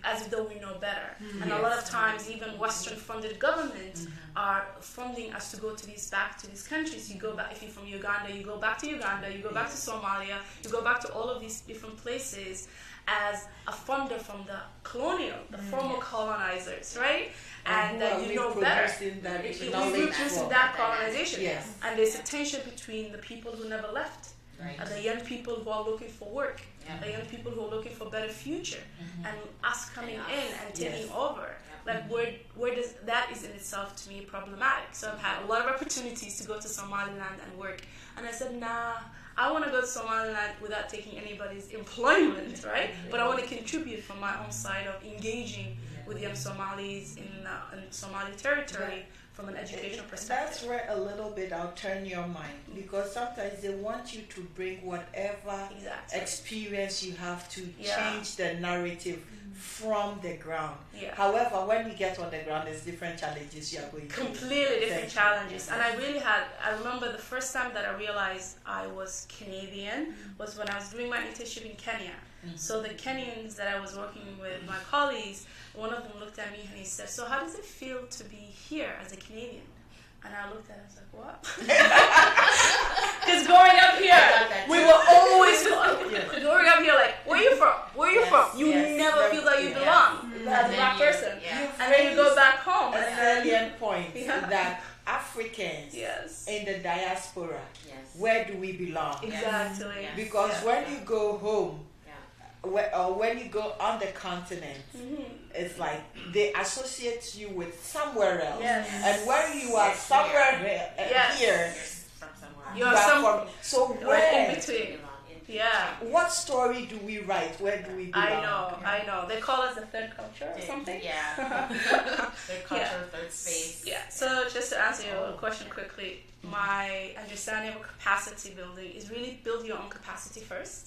as though we know better. And a lot of times even Western funded governments are funding us to go back to these countries. You go back, if you're from Uganda, you go back to Uganda, you go back to Somalia, you go back to all of these different places as a funder from the colonial, the former colonizers, right? And that you know better. We're producing that colonization. Yes. And there's a tension between the people who never left, and the young people who are looking for work, the young people who are looking for better future, and us coming in and taking over. Like where does that is in itself to me problematic. So I've had a lot of opportunities to go to Somaliland and work, and I said, nah, I want to go to Somaliland without taking anybody's employment, right? But I want to contribute from my own side of engaging with young Somalis in Somali territory from an educational That's perspective. where a little bit I'll turn your mind, because sometimes they want you to bring whatever Exactly. experience you have to Yeah. change the narrative from the ground. Yeah. However, when you get on the ground, there's different challenges you are going to Completely different face. challenges. And I remember the first time that I realized I was Canadian was when I was doing my internship in Kenya. So the Kenyans that I was working with, my colleagues, one of them looked at me and he said, "So how does it feel to be here as a Canadian?" And I looked at him, I was like, "What?" Because growing up here, we were always growing up here like, "Where you from? Where you from?" You never feel like you belong as a black person. And then you go back home. A And then, salient point that Africans yes, in the diaspora, Yes. where do we belong? exactly. Yes. Because Yeah. when you go home, Yeah. or when you go on the continent, it's like they associate you with somewhere else. Yes. And when you are Yes, somewhere Yes. here, From somewhere. You're you are some- from- so Like in where, between. Yeah. what story do we write? Where do we belong? I know. They call us the third culture or something. Yeah. Third culture, third space. Yeah. So just to answer your question quickly, my understanding of capacity building is really build your own capacity first,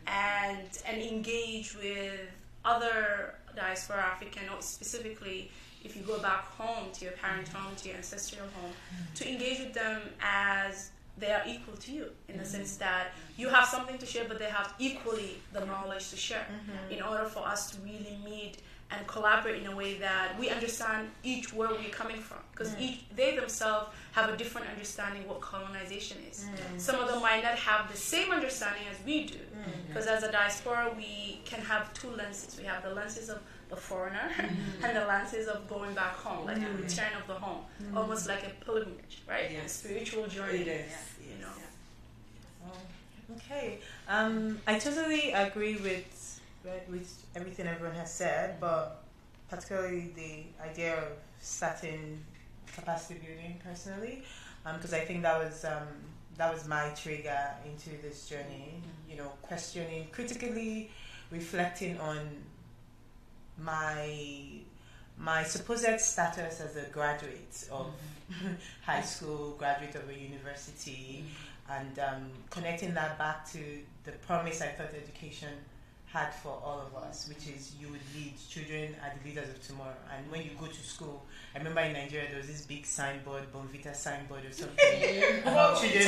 and engage with other diaspora African, or specifically if you go back home to your parent home, to your ancestral home, to engage with them as they are equal to you, in the sense that you have something to share, but they have equally the knowledge to share, in order for us to really meet and collaborate in a way that we understand each where we're coming from, because they themselves have a different understanding what colonization is. Some of them might not have the same understanding as we do, because as a diaspora we can have two lenses. We have the lenses of the foreigner and the lenses of going back home, like the return of the home, almost like a pilgrimage, right? A spiritual journey. It is. You know. Okay. I totally agree with everything everyone has said, but particularly the idea of starting capacity building personally, because I think that was my trigger into this journey. You know, questioning, critically reflecting on my supposed status as a graduate of high school, graduate of a university, and connecting that back to the promise I thought education had for all of us, which is you would lead, children are the leaders of tomorrow. And when you go to school, I remember in Nigeria there was this big signboard, Bonvita signboard or something, about children,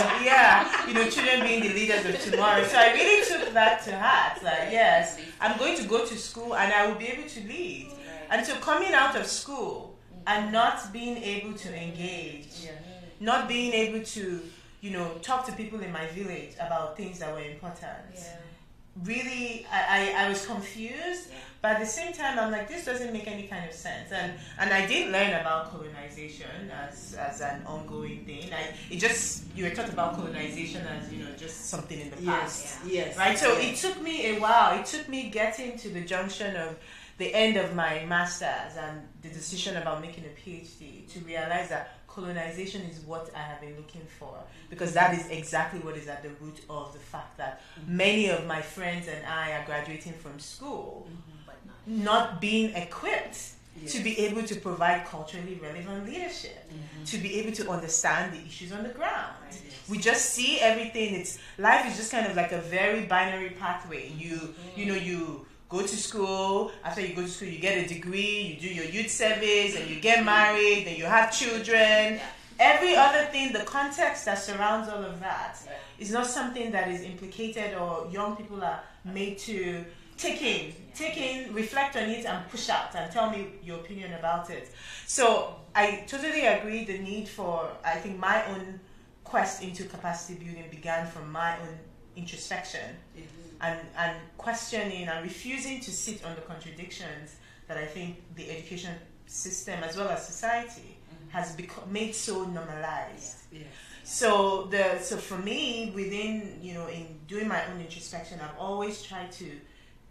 children being the leaders of tomorrow. So I really took that to heart, like, yes, I'm going to go to school and I will be able to lead. And so coming out of school and not being able to engage, not being able to, talk to people in my village about things that were important. Really, I was confused, but at the same time, I'm like, this doesn't make any kind of sense. And I did learn about colonization as an ongoing thing. You were taught about colonization as, just something in the past. Yes. Right? So it took me a while. It took me getting to the junction of the end of my master's and the decision about making a PhD to realize that colonization is what I have been looking for, because that is exactly what is at the root of the fact that many of my friends and I are graduating from school not being equipped to be able to provide culturally relevant leadership, to be able to understand the issues on the ground. We just see everything. Life is just kind of like a very binary pathway. You go to school. After you go to school, you get a degree, you do your youth service, and you get married, then you have children. Every other thing, the context that surrounds all of that is not something that is implicated or young people are made to take in, reflect on it, and push out and tell me your opinion about it. So I totally agree the need for, I think my own quest into capacity building began from my own introspection. And questioning and refusing to sit on the contradictions that I think the education system as well as society has made so normalized. So for me, within in doing my own introspection, I've always tried to,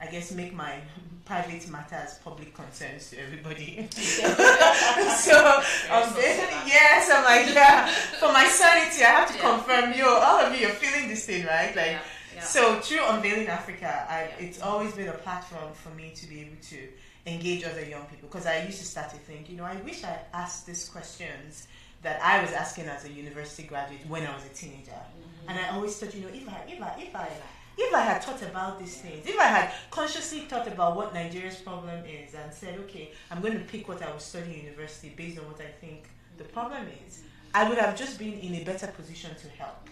I guess, make my private matters public concerns to everybody. So I'm like, for my sanity, I have to confirm, all of you are feeling this thing, right? So through Unveiling Africa, it's always been a platform for me to be able to engage other young people, because I used to start to think, I wish I asked these questions that I was asking as a university graduate when I was a teenager. And I always thought, if I had thought about these things, if I had consciously thought about what Nigeria's problem is and said, okay, I'm going to pick what I will study in university based on what I think the problem is, I would have just been in a better position to help.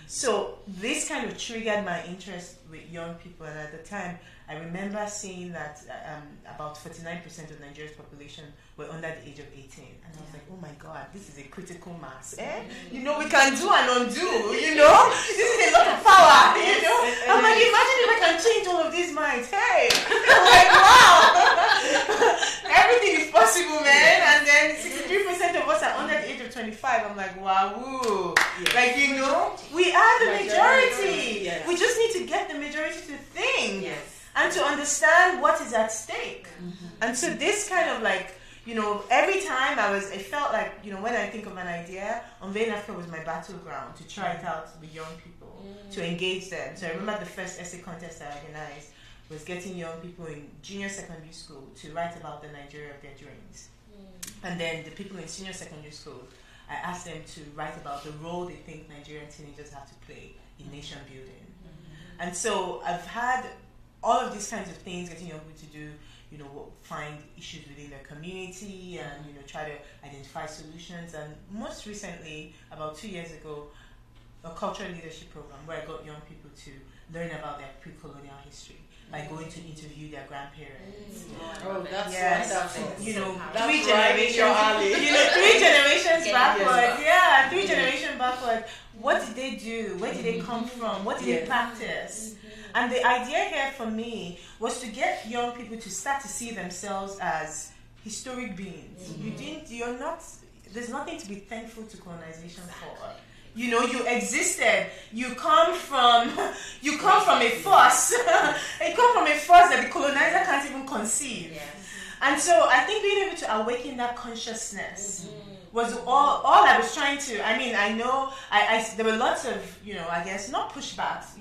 So this kind of triggered my interest with young people, and at the time I remember seeing that about 49% of Nigeria's population were under the age of 18, and I was like, oh my God, this is a critical mass. We can do and undo. This is a lot of power. I'm like, imagine if I can change all of these minds. Hey, I'm like, wow, everything is possible, man. And then 63% of us are under the age of 25. I'm like, wow, woo. Like, we are the majority. Yes. We just need to get the majority to think. Yes. And to understand what is at stake. And so this kind of like, every time I felt like, when I think of an idea, Unveiling Africa was my battleground to try it out with young people, to engage them. So I remember the first essay contest I organized was getting young people in junior secondary school to write about the Nigeria of their dreams. And then the people in senior secondary school, I asked them to write about the role they think Nigerian teenagers have to play in nation building. And so I've had all of these kinds of things, getting young people to do, find issues within their community and, try to identify solutions. And most recently, about 2 years ago, a cultural leadership program where I got young people to learn about their pre-colonial history by going to interview their grandparents. Oh, that's wonderful. Three generations backward. Yeah, 3 generations backward. What did they do? Where did they come from? What did they practice? And the idea here for me was to get young people to start to see themselves as historic beings. There's nothing to be thankful to colonization for. You existed. You come from a force. You come from a force that the colonizer can't even conceive. Yes. And so I think being able to awaken that consciousness was all I was trying to. I know there were lots of, I guess not pushbacks,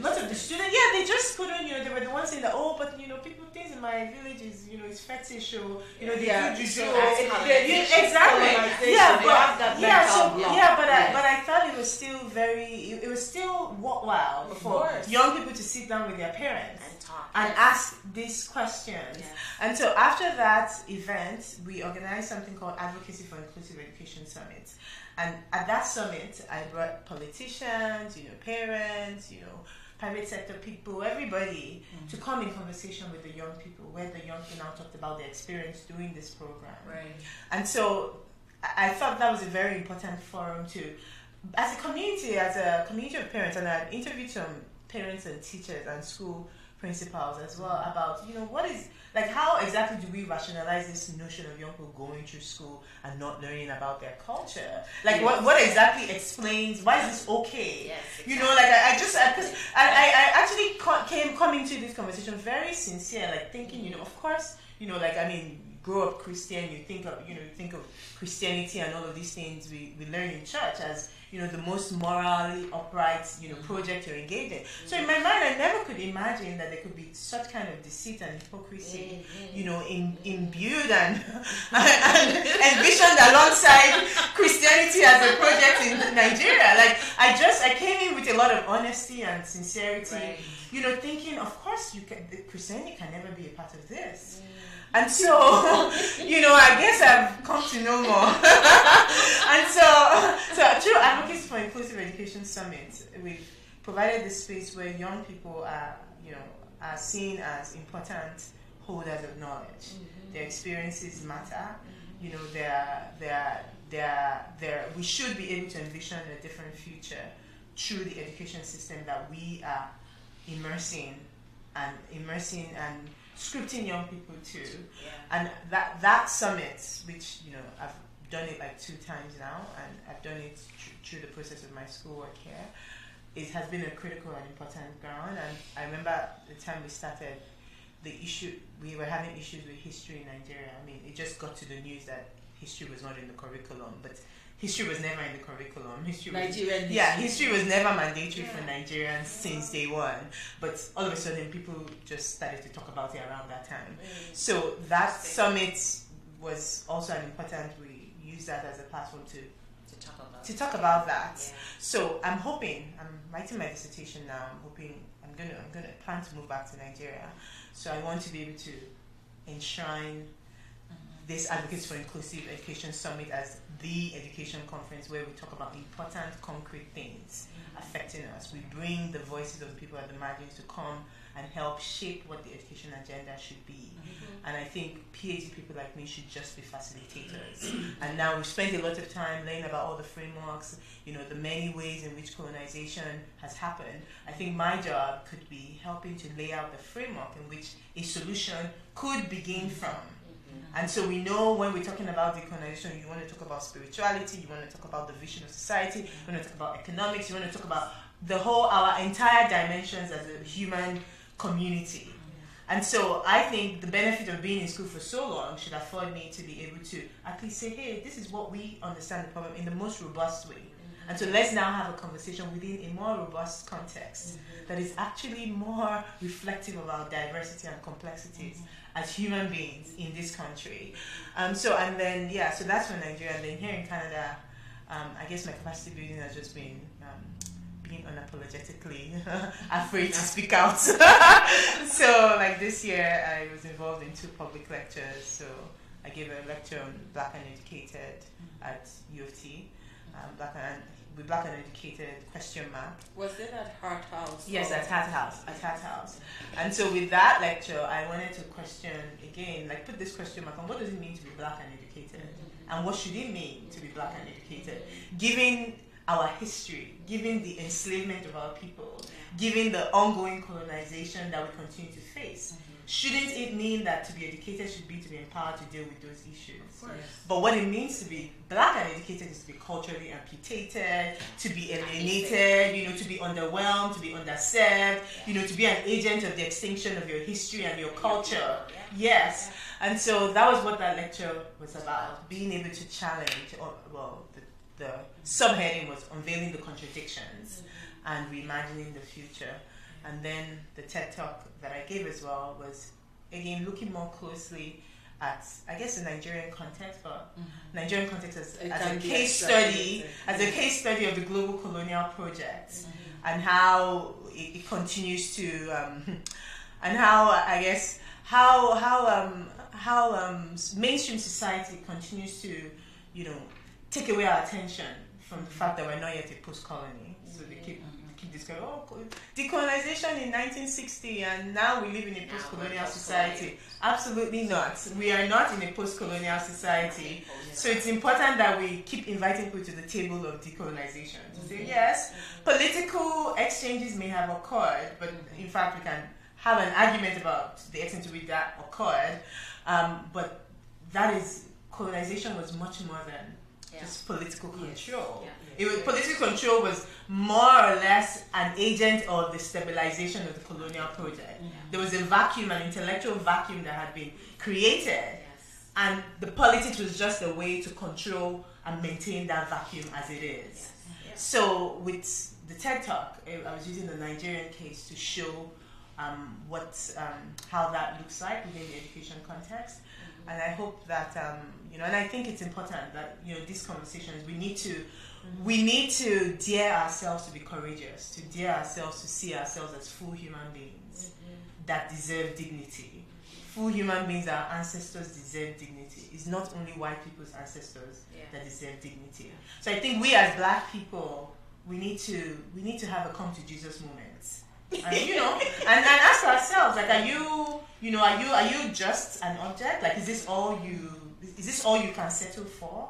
lots of the students, they just couldn't, they were the ones saying that, but people, things in my village is, it's fetish, or, they do juju. Exactly. But I thought it was still worthwhile for young people to sit down with their parents and talk and ask these questions. Yes. And so after that event, we organized something called Advocacy for Inclusive Education Summit. And at that summit, I brought politicians, parents, private sector people, everybody to come in conversation with the young people, where the young people now talked about their experience doing this program. Right. And so I thought that was a very important forum to, as a community of parents, and I interviewed some parents and teachers and school principals as well about, what is, like, how exactly do we rationalize this notion of young people going through school and not learning about their culture? Like, what exactly explains, why is this okay? Yes, exactly. I actually coming to this conversation very sincere, like thinking, of course, grow up Christian, you think of Christianity and all of these things we learn in church as, the most morally upright, project you're engaged in. So in my mind, I never could imagine that there could be such kind of deceit and hypocrisy, imbued and envisioned alongside Christianity as a project in Nigeria. Like, I came in with a lot of honesty and sincerity, thinking, of course, Christianity can never be a part of this. And so, I guess I've come to know more. And so through Advocacy for Inclusive Education Summit, we've provided this space where young people are seen as important holders of knowledge. Their experiences matter. We should be able to envision a different future through the education system that we are immersing and scripting young people to. And that summit, which I've done it like 2 times now, and I've done it through the process of my schoolwork here, it has been a critical and important ground. And I remember the time we started, we were having issues with history in Nigeria. It just got to the news that history was not in the curriculum, but history was never in the curriculum. History was never mandatory for Nigerians since day one. But all of a sudden, people just started to talk about it around that time. So that summit was also an important. We use that as a platform to talk about that. Yeah. So I'm writing my dissertation now. I'm gonna plan to move back to Nigeria. So I want to be able to enshrine this Advocates for Inclusive Education Summit as the education conference where we talk about important concrete things affecting us. We bring the voices of the people at the margins to come and help shape what the education agenda should be. And I think PhD people like me should just be facilitators. And now we've spent a lot of time learning about all the frameworks, the many ways in which colonization has happened. I think my job could be helping to lay out the framework in which a solution could begin from. And so we know when we're talking about decolonization, you want to talk about spirituality, you want to talk about the vision of society, you want to talk about economics, you want to talk about our entire dimensions as a human community. And so I think the benefit of being in school for so long should afford me to be able to at least say, hey, this is what we understand the problem in the most robust way. And so let's now have a conversation within a more robust context that is actually more reflective of our diversity and complexities as human beings in this country. So that's for Nigeria. And then here in Canada, I guess my capacity building has just been being unapologetically afraid to speak out. So like this year, I was involved in 2 public lectures. So I gave a lecture on Black and Educated at U of T. Black and Educated ? Was it at Hart House? Yes, at Hart House. And so with that lecture, I wanted to question again, like put this question mark on what does it mean to be Black and educated, and what should it mean to be Black and educated, given our history, given the enslavement of our people, given the ongoing colonization that we continue to face. Shouldn't it mean that to be educated should be to be empowered to deal with those issues? But what it means to be Black and educated is to be culturally amputated, to be alienated, to be underwhelmed, to be underserved, to be an agent of the extinction of your history and your culture. Yes. And so that was what that lecture was about, being able to challenge, the subheading was unveiling the contradictions and reimagining the future. And then the TED Talk that I gave as well was, again, looking more closely at, I guess, the Nigerian context, but Nigerian context as a case study of the global colonial project and how it continues to, and how, I guess, how mainstream society continues to, take away our attention from the fact that we're not yet a post-colony. So they keep discussing, decolonization in 1960 and now we live in a post-colonial society. Absolutely not. We are not in a post-colonial society. So it's important that we keep inviting people to the table of decolonization. To say, yes, political exchanges may have occurred, but in fact we can have an argument about the extent to which that occurred. But colonization was much more than just political control. Political control was more or less an agent of the stabilization of the colonial project. There was a vacuum, an intellectual vacuum that had been created, and the politics was just a way to control and maintain that vacuum as it is. So with the TED Talk, I was using the Nigerian case to show how that looks like within the education context. And I hope that, and I think it's important that, these conversations, we need to dare ourselves to be courageous, to dare ourselves to see ourselves as full human beings that deserve dignity. Full human beings, our ancestors deserve dignity. It's not only white people's ancestors that deserve dignity. So I think we as Black people, we need to have a come to Jesus moment. And, and ask ourselves, like, are you just an object? Like, is this all you can settle for?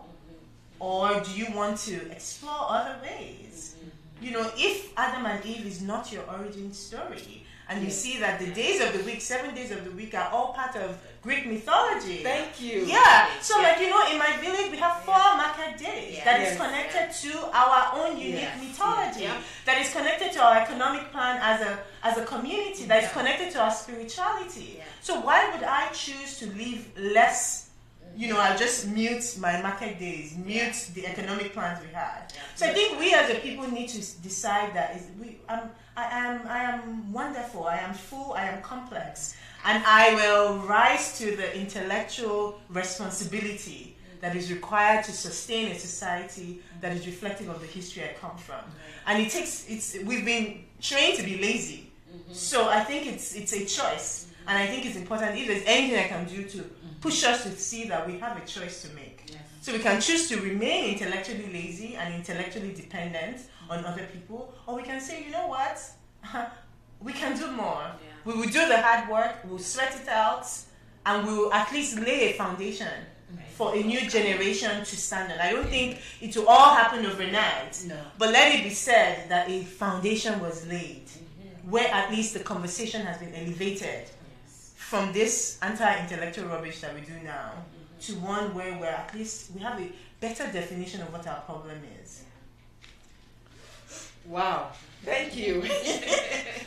Or do you want to explore other ways? If Adam and Eve is not your origin story, and you see that the days of the week, 7 days of the week, are all part of Greek mythology. Thank you. Yeah. So, in my village, we have 4 market days that is connected to our own unique mythology, that is connected to our economic plan as a community, that is connected to our spirituality. So, why would I choose to live less I'll just mute my market days, mute the economic plans we had. So I think we as a people need to decide that I am wonderful, I am full, I am complex, and I will rise to the intellectual responsibility that is required to sustain a society that is reflective of the history I come from. And we've been trained to be lazy. So I think it's a choice. And I think it's important, if there's anything I can do to push us to see that we have a choice to make. Yes. So we can choose to remain intellectually lazy and intellectually dependent on other people, or we can say, you know what, we can do more. Yeah. We will do the hard work, we'll sweat it out, and we will at least lay a foundation for a new generation to stand on. I don't think it will all happen overnight, but let it be said that a foundation was laid, where at least the conversation has been elevated from this anti-intellectual rubbish that we do now to one where at least we have a better definition of what our problem is. Wow, thank you.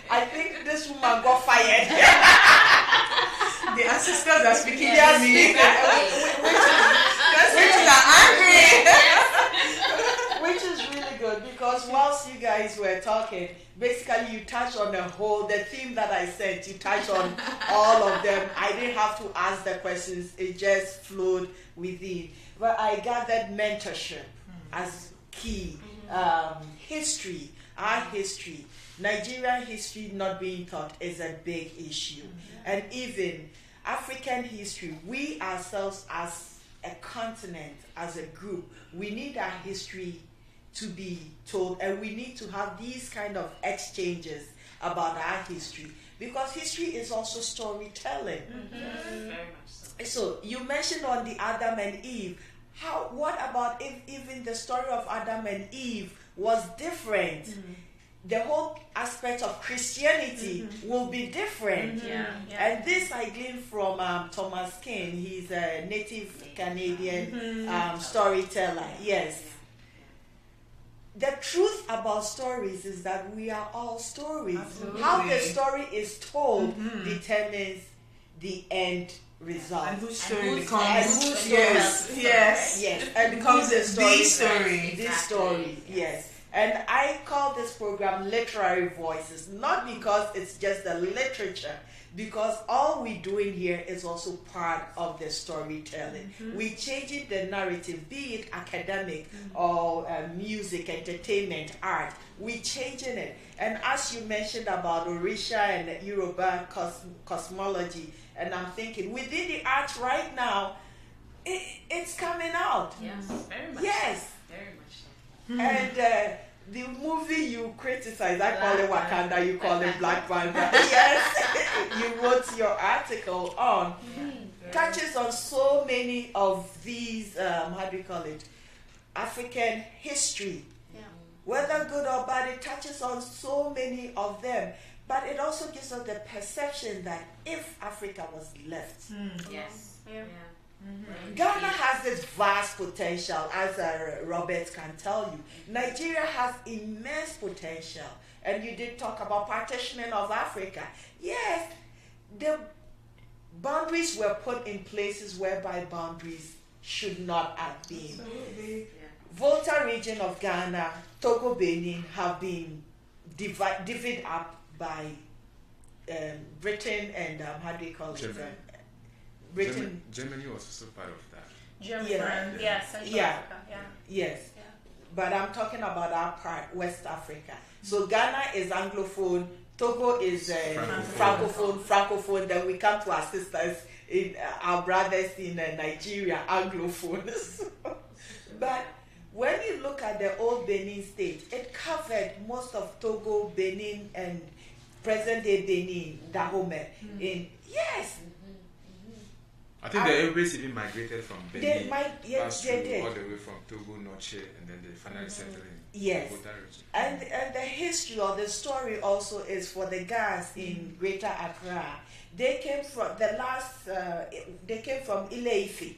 I think this woman got fired. The ancestors are speaking Yes, to me. Which is really good, because whilst you guys were talking, basically you touched on the theme that I said, you touched on all of them. I didn't have to ask the questions, it just flowed within. But I gathered mentorship as key, history, our history, Nigerian history not being taught is a big issue. And even African history, we ourselves as a continent, as a group, we need our history to be told, and we need to have these kind of exchanges about our history, because history is also storytelling. Very much so. So you mentioned on the Adam and Eve. What about if even the story of Adam and Eve was different? The whole aspect of Christianity will be different. And this I gleaned from Thomas King. He's a native Canadian storyteller. Yes. The truth about stories is that we are all stories. Absolutely. How the story is told determines the end result. And whose story whose becomes story tells the story, Yes, and becomes the the story. This story, yes. And I call this program Literary Voices, not because it's just the literature, because all we're doing here is also part of the storytelling. We're changing the narrative, be it academic or music, entertainment, art. We're changing it. And as you mentioned about Orisha and Yoruba cosmology, and I'm thinking within the arts right now, it's coming out. Yes, very much. Yes. So. Very much so. And the movie you criticize, I call it Wakanda, you call it Black Panther. Yes, you wrote your article on. Touches on so many of these, African history. Whether good or bad, it touches on so many of them. But it also gives us the perception that if Africa was left, Yes. Ghana has this vast potential, as Robert can tell you. Nigeria has immense potential. And you did talk about partitioning of Africa. Yes, the boundaries were put in places whereby boundaries should not have been. Volta region of Ghana, Togo, Benin have been divided up by Britain and Britain. Germany was also part of that. Germany, Central Africa, Yes. But I'm talking about our part, West Africa. So Ghana is Anglophone, Togo is Francophone. Then we come to our sisters, our brothers in Nigeria, Anglophones. But when you look at the old Benin state, it covered most of Togo, Benin, and present-day Benin, Dahomey. I think the Arabs even migrated from Benin, passed through did. all the way from Togo, Noche, and then they finally settled in Yes. Volta region. And the history or the story also is for the guys in Greater Accra. They came from they came from Ile-Ife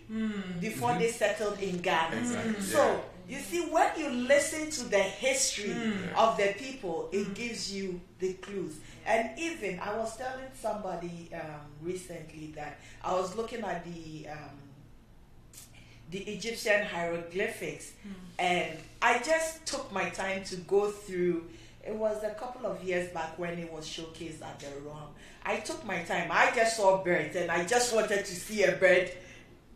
before they settled in Ghana. Exactly. So you see, when you listen to the history of the people, it gives you the clues. And even I was telling somebody recently that I was looking at the the Egyptian hieroglyphics. And I just took my time to go through. It was a couple of years back when it was showcased at the ROM. I took my time. I just saw birds and I just wanted to see a bird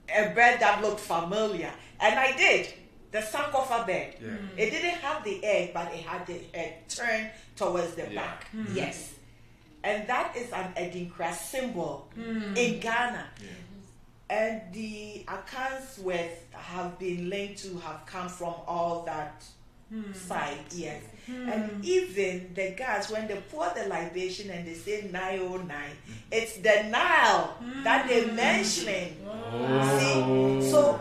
that looked familiar. And I did. The Sankofa bird. Yeah. It didn't have the egg, but it had the egg turned towards the Yeah. back. Yes. And that is an Edinkra symbol in Ghana. Yeah. And the accounts have been linked to have come from all that side, yes. And even the guys, when they pour the libation and they say 909, it's the Nile that they're mentioning. See? So,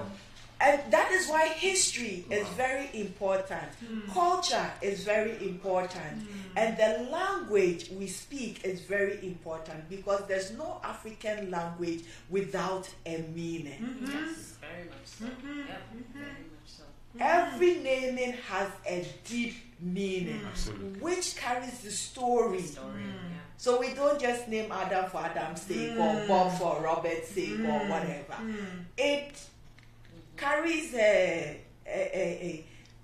and that is why history is very important. Culture is very important. And the language we speak is very important because there's no African language without a meaning. Yes, very much so. Yep, very much so. Every naming has a deep meaning, Absolutely. which carries the story. So we don't just name Adam for Adam's sake or Bob for Robert's sake or whatever. It carries I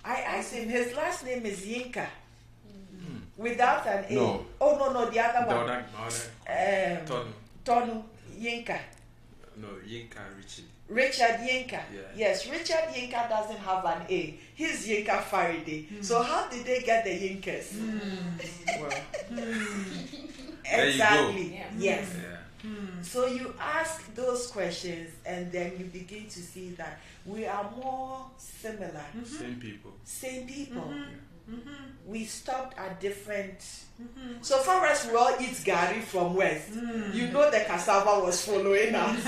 asked him, his last name is Yinka. Without an A. No. Oh, no, the other The one. other, Tonu Yinka. no, Yinka Richard. Richard Yinka. Yeah. Yes, Richard Yinka doesn't have an A. He's Yinka Faraday. So how did they get the Yinkas? Well, Exactly. Yeah. Yes. yeah. So you ask those questions and then you begin to see that we are more similar. Same people. Same people. We stopped at different. So far as we all eat gari from west, you know the cassava was following us.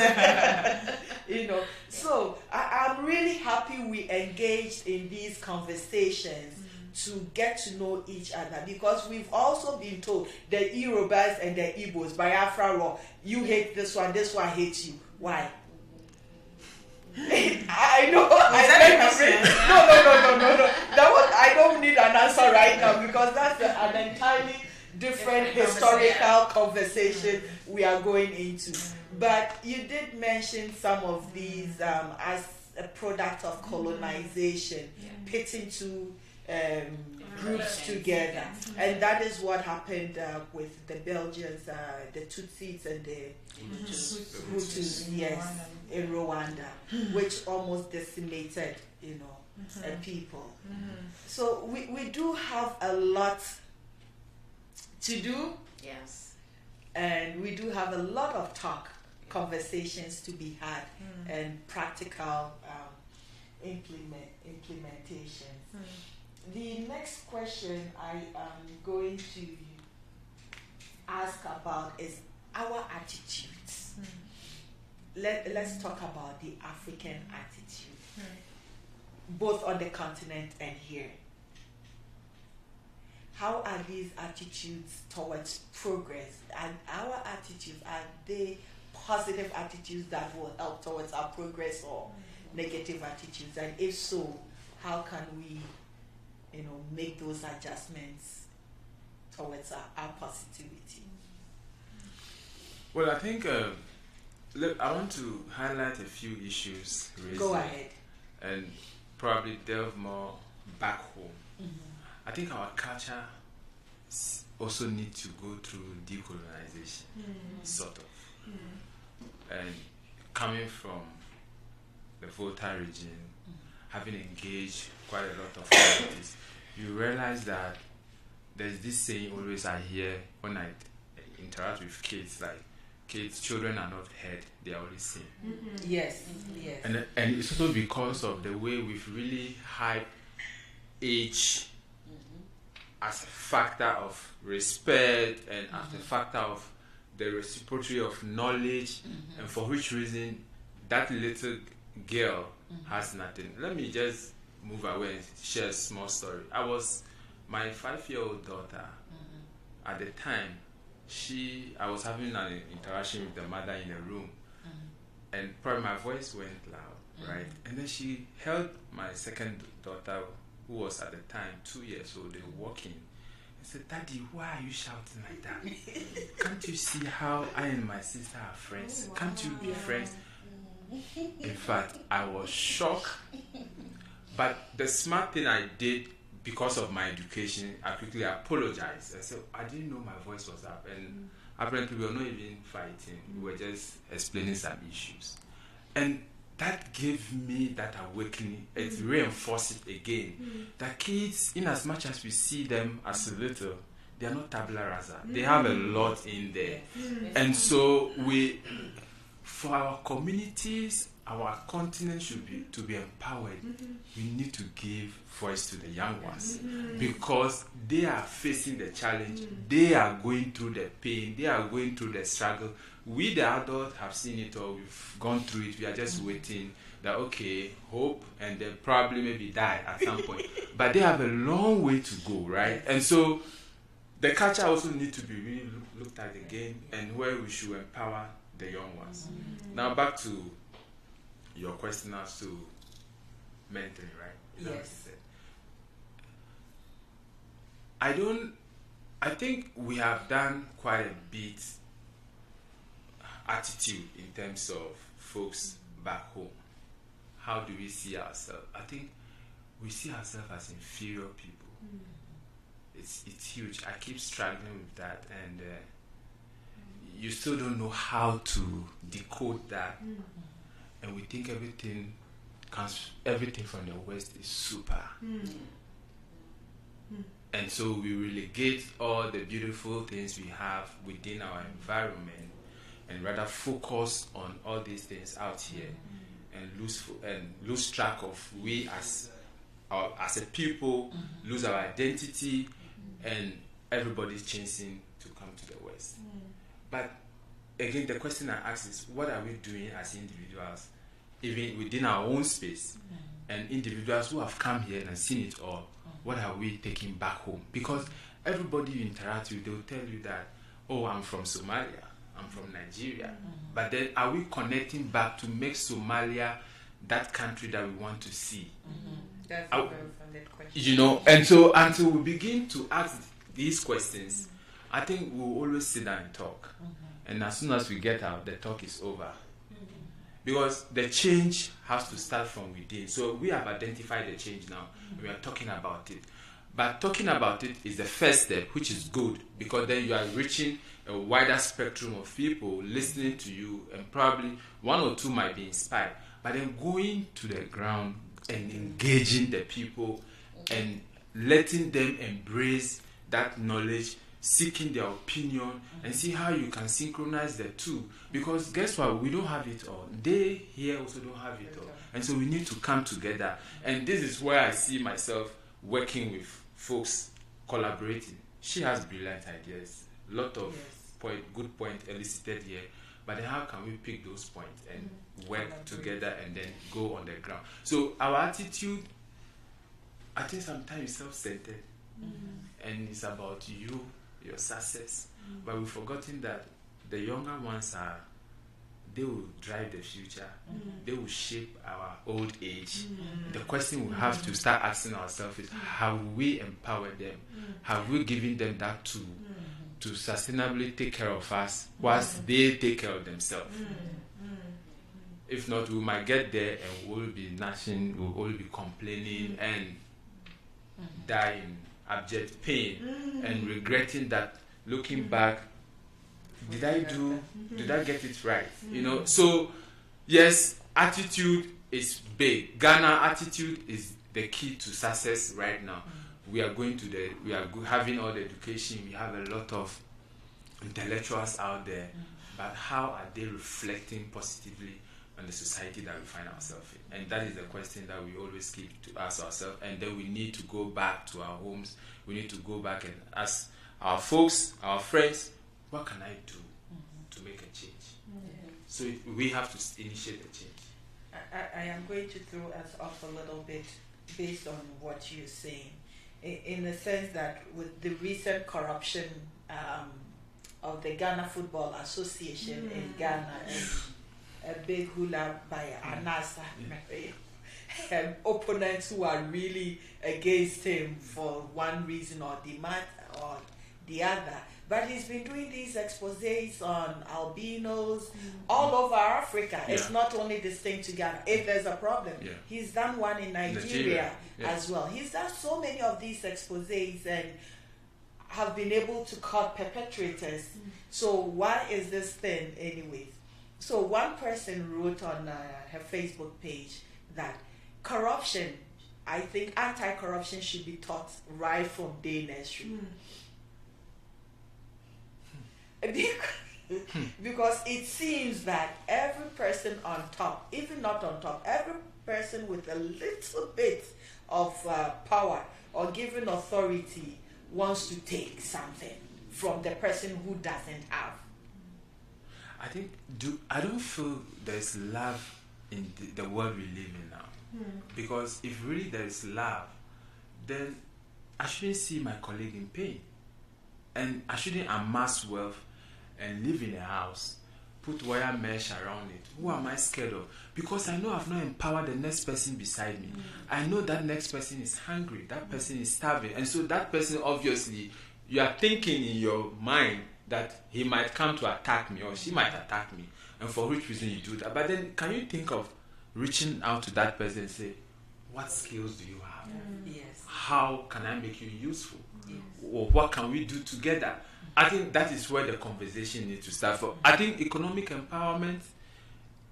You know. So I'm really happy we engaged in these conversations to get to know each other because we've also been told the Yorubas and the Igbos by Afra Raw, you hate this one hates you. Why? I know. No. That was, I don't need an answer right now because that's an entirely different historical conversation we are going into. But you did mention some of these as a product of colonization, pitting two groups together, and that is what happened with the Belgians, the Tutsis and the Hutus, yes, in Rwanda, which almost decimated, people. So we do have a lot to do, Yes. and we do have a lot of conversations to be had, and practical implementations. The next question I am going to ask about is our attitudes. Let's talk about the African attitude, both on the continent and here. How are these attitudes towards progress? And our attitudes, are they positive attitudes that will help towards our progress or negative attitudes? And if so, how can we make those adjustments towards our positivity? Well, I think I want to highlight a few issues raised. Go ahead. And probably delve more back home. I think our culture also needs to go through decolonization, sort of. And coming from the Volta region, having engaged quite a lot of communities, you realize that there's this saying always I hear when I interact with kids, like children are not heard, they are only seen. Yes. And it's also because of the way we've really hyped age as a factor of respect and as a factor of the reciprocity of knowledge, and for which reason that little girl has nothing. Let me just move away and share a small story. My 5-year-old daughter, at the time, I was having an interaction with the mother in a room, and probably my voice went loud, right? And then she held my second daughter, who was at the time 2 years old. They were walking. I said, "Daddy, why are you shouting like that? Can't you see how I and my sister are friends? Can't you be friends?" In fact, I was shocked. But the smart thing I did, because of my education, I quickly apologized. I said, I didn't know my voice was up. And apparently, we were not even fighting. We were just explaining some issues. And that gave me that awakening. It reinforced it again. That kids, in as much as we see them as little, they are not tabula rasa. They have a lot in there. And so for our communities, our continent should be to be empowered. We need to give voice to the young ones because they are facing the challenge. They are going through the pain. They are going through the struggle. We, the adults, have seen it all. We've gone through it. We are just waiting that, okay, hope, and then probably maybe die at some point. But they have a long way to go, right? And so the culture also needs to be really looked at again, and where we should empower the young ones. Now back to your question as to mentoring, right? Is that what you said? I think we have done quite a bit attitude in terms of folks back home. How do we see ourselves? I think we see ourselves as inferior people. It's huge. I keep struggling with that, and you still don't know how to decode that. And we think everything from the West is super. And so we relegate all the beautiful things we have within our environment and rather focus on all these things out here and lose track of we as a people, lose our identity, and everybody's chasing to come to the West. But again, the question I ask is, what are we doing as individuals, even within our own space, and individuals who have come here and seen it all, what are we taking back home? Because everybody you interact with, they will tell you that, oh, I'm from Somalia, I'm from Nigeria. But then are we connecting back to make Somalia that country that we want to see? That's a very funded question. You know, and so until we begin to ask these questions, I think we'll always sit down and talk. And as soon as we get out, the talk is over. Because the change has to start from within. So we have identified the change now. We are talking about it. But talking about it is the first step, which is good, because then you are reaching a wider spectrum of people listening to you, and probably one or two might be inspired. But then going to the ground and engaging the people and letting them embrace that knowledge, seeking their opinion, and see how you can synchronize the two. Because guess what? We don't have it all. They here also don't have it all. And so we need to come together. And this is where I see myself working with folks, collaborating. She has brilliant ideas. A lot of good points elicited here. But then how can we pick those points and work together and then go on the ground? So our attitude, I think sometimes is self-centered. And it's about you, your success. But we've forgotten that the younger ones they will drive the future. They will shape our old age. The question we have to start asking ourselves is, have we empowered them? Have we given them that tool to sustainably take care of us whilst they take care of themselves? If not, we might get there and we'll be gnashing, we'll all be complaining and die in abject pain and regretting that, looking back, did I get it right? You know, so yes, attitude is big. Ghana attitude is the key to success right now. We are having all the education, we have a lot of intellectuals out there, but how are they reflecting positively on the society that we find ourselves in? And that is the question that we always keep to ask ourselves. And then we need to go back to our homes. We need to go back and ask our folks, our friends, what can I do to make a change? So we have to initiate a change. I am going to throw us off a little bit based on what you're saying, in the sense that with the recent corruption of the Ghana Football Association in Ghana, and a big hula by Anasa, and opponents who are really against him for one reason or demand or the other. But he's been doing these exposés on albinos all over Africa. It's not only distinct to Ghana. If there's a problem, he's done one in Nigeria as well. He's done so many of these exposés and have been able to cut perpetrators. So why is this thing anyways? So one person wrote on her Facebook page that corruption, I think anti-corruption should be taught right from day nursery. Because it seems that every person on top, even not on top, every person with a little bit of power or given authority wants to take something from the person who doesn't have. I don't feel there's love in the world we live in now. Because if really there is love, then I shouldn't see my colleague in pain. And I shouldn't amass wealth and live in a house, put wire mesh around it. Who am I scared of? Because I know I've not empowered the next person beside me. I know that next person is hungry, that person is starving. And so that person, obviously, you are thinking in your mind that he might come to attack me or she might attack me. And for which reason you do that. But then can you think of reaching out to that person and say, what skills do you have? Yes. How can I make you useful? Or what can we do together? I think that is where the conversation needs to start from. I think economic empowerment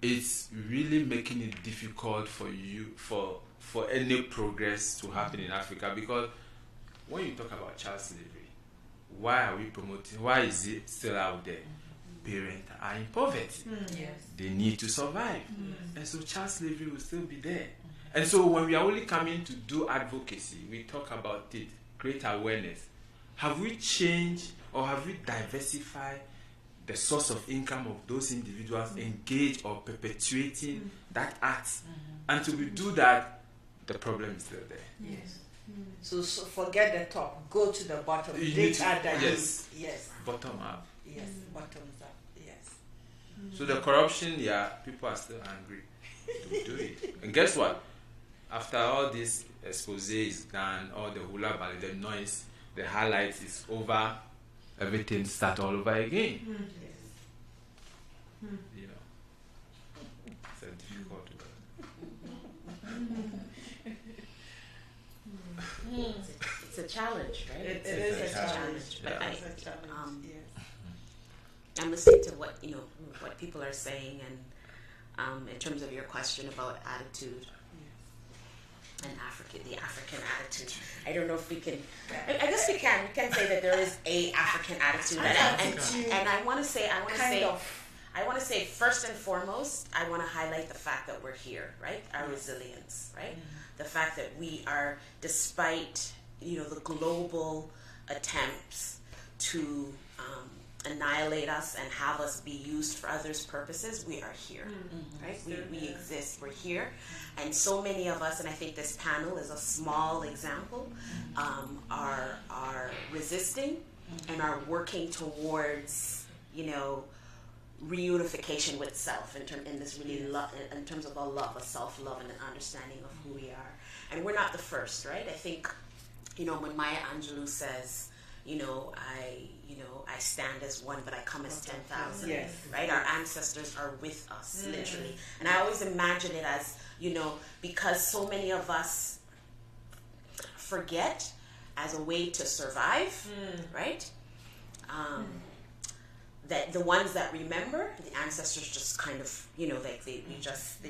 is really making it difficult for any progress to happen in Africa, because when you talk about child slavery, why are we promoting? Why is it still out there? Parents are in poverty. They need to survive. And so child slavery will still be there. And so when we are only coming to do advocacy, we talk about it, create awareness. Have we changed or have we diversified the source of income of those individuals engaged or perpetuating that act? Until we do that, the problem is still there. Yes. So forget the top, go to the bottom. Dig underneath. Yes. Bottom up. Yes, bottoms up. Yes. So the corruption, people are still angry to do it. And guess what? After all this expose is done, all the hula ballet, the noise, the highlights is over, everything starts all over again. You know, it's a difficult world. It's a challenge, right? It is a challenge. But It's a challenge. I'm listening to what people are saying, and in terms of your question about attitude and the African attitude. I don't know if we can. I guess we can. We can say that there is a African attitude, and I want to say first and foremost, I want to highlight the fact that we're here, right? Our resilience, right? The fact that we are, despite the global attempts to annihilate us and have us be used for others' purposes, we are here, right? We exist, we're here. And so many of us, and I think this panel is a small example, are resisting and are working towards, reunification with self in terms of a self-love and an understanding of who we are. And we're not the first, right? I think, when Maya Angelou says, I stand as one, but I come as 10,000. Yes. Right? Our ancestors are with us, literally. And I always imagine it as, because so many of us forget as a way to survive, right? That the ones that remember, the ancestors just kind of, they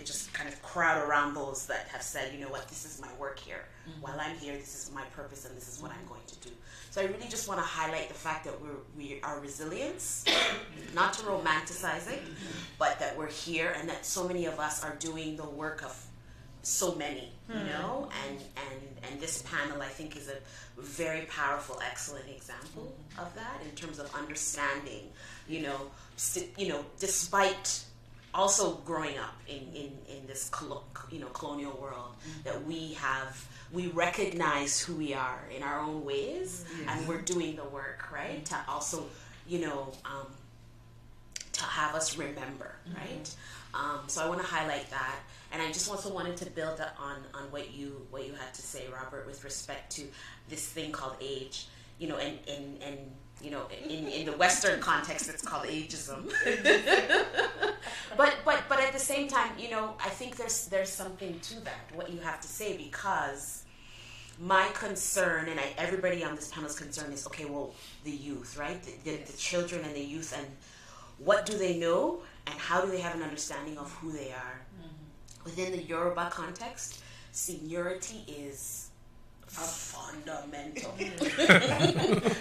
just kind of crowd around those that have said, this is my work here. While I'm here, this is my purpose, and this is what I'm going to do. So I really just want to highlight the fact that our resilience, not to romanticize it, but that we're here, and that so many of us are doing the work of so many, and this panel, I think, is a very powerful, excellent example of that in terms of understanding, despite also growing up in this colonial world, that we recognize who we are in our own ways, and we're doing the work, right, to also to have us remember, right? So I want to highlight that, and I just also wanted to build on what you had to say, Robert, with respect to this thing called age, and you know, in the Western context, it's called ageism. but at the same time, you know, I think there's something to that, what you have to say, because my concern, and everybody on this panel's concern is, okay, well, the youth, right? The children and the youth, and what do they know, and how do they have an understanding of who they are? Mm-hmm. Within the Yoruba context, seniority is fundamental.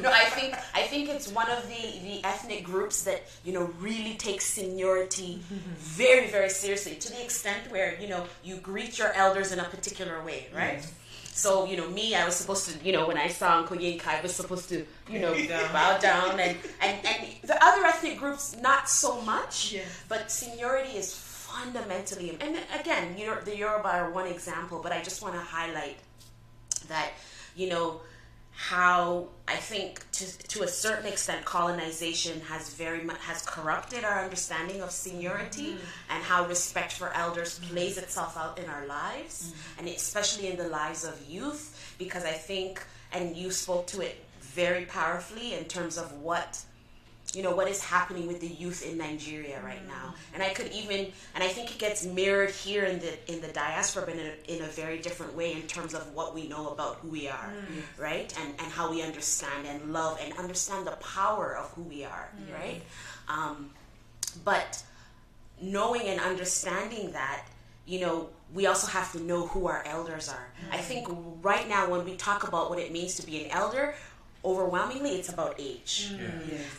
No, I think it's one of the ethnic groups that, you know, really takes seniority very, very seriously, to the extent where, you know, you greet your elders in a particular way, right? Yes. So, you know, me, I was supposed to, you know, when I saw Uncle Yinka, I was supposed to, you know, bow down, and the other ethnic groups, not so much, yes. But seniority is fundamentally, and again, you know, the Yoruba are one example, but I just want to highlight that, you know, how I think to a certain extent colonization has corrupted our understanding of seniority, and how respect for elders plays itself out in our lives, and especially in the lives of youth, because I think, and you spoke to it very powerfully in terms of what, you know, what is happening with the youth in Nigeria right now. And I think it gets mirrored here in the diaspora, but in a very different way in terms of what we know about who we are, right? And how we understand and love and understand the power of who we are, right? But knowing and understanding that, you know, we also have to know who our elders are. I think right now when we talk about what it means to be an elder, overwhelmingly it's about age,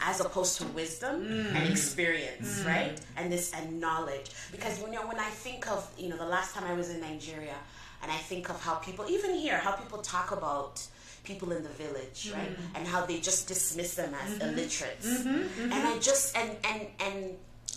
as opposed to wisdom and experience, right? And knowledge. Because, you know, when I think of, you know, the last time I was in Nigeria, and I think of how people, even here, how people talk about people in the village, right? And how they just dismiss them as illiterates. And I just, and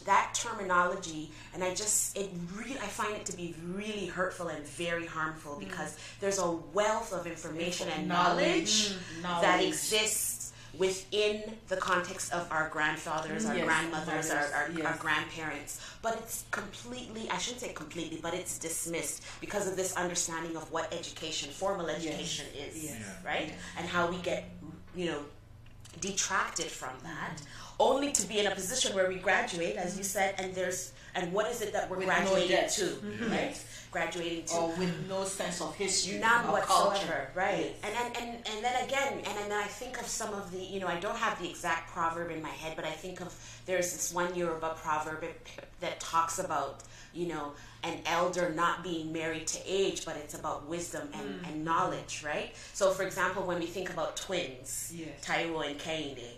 that terminology, and I find it to be really hurtful and very harmful, because there's a wealth of information and knowledge that exists within the context of our grandfathers, our grandmothers, our grandparents. But it's completely, I shouldn't say completely, but it's dismissed because of this understanding of what education, formal education is, right? And how we get, you know, detracted from that, only to be in a position where we graduate, as you said, and what is it that we're graduating to, right? Graduating to, or with no sense of history, none or whatsoever, culture. right? And then again, and then I think of some of the, you know, I don't have the exact proverb in my head, but I think of, there's this one Yoruba proverb that talks about, you know, an elder not being married to age, but it's about wisdom and knowledge, right? So, for example, when we think about twins, Taiwo and Kehinde,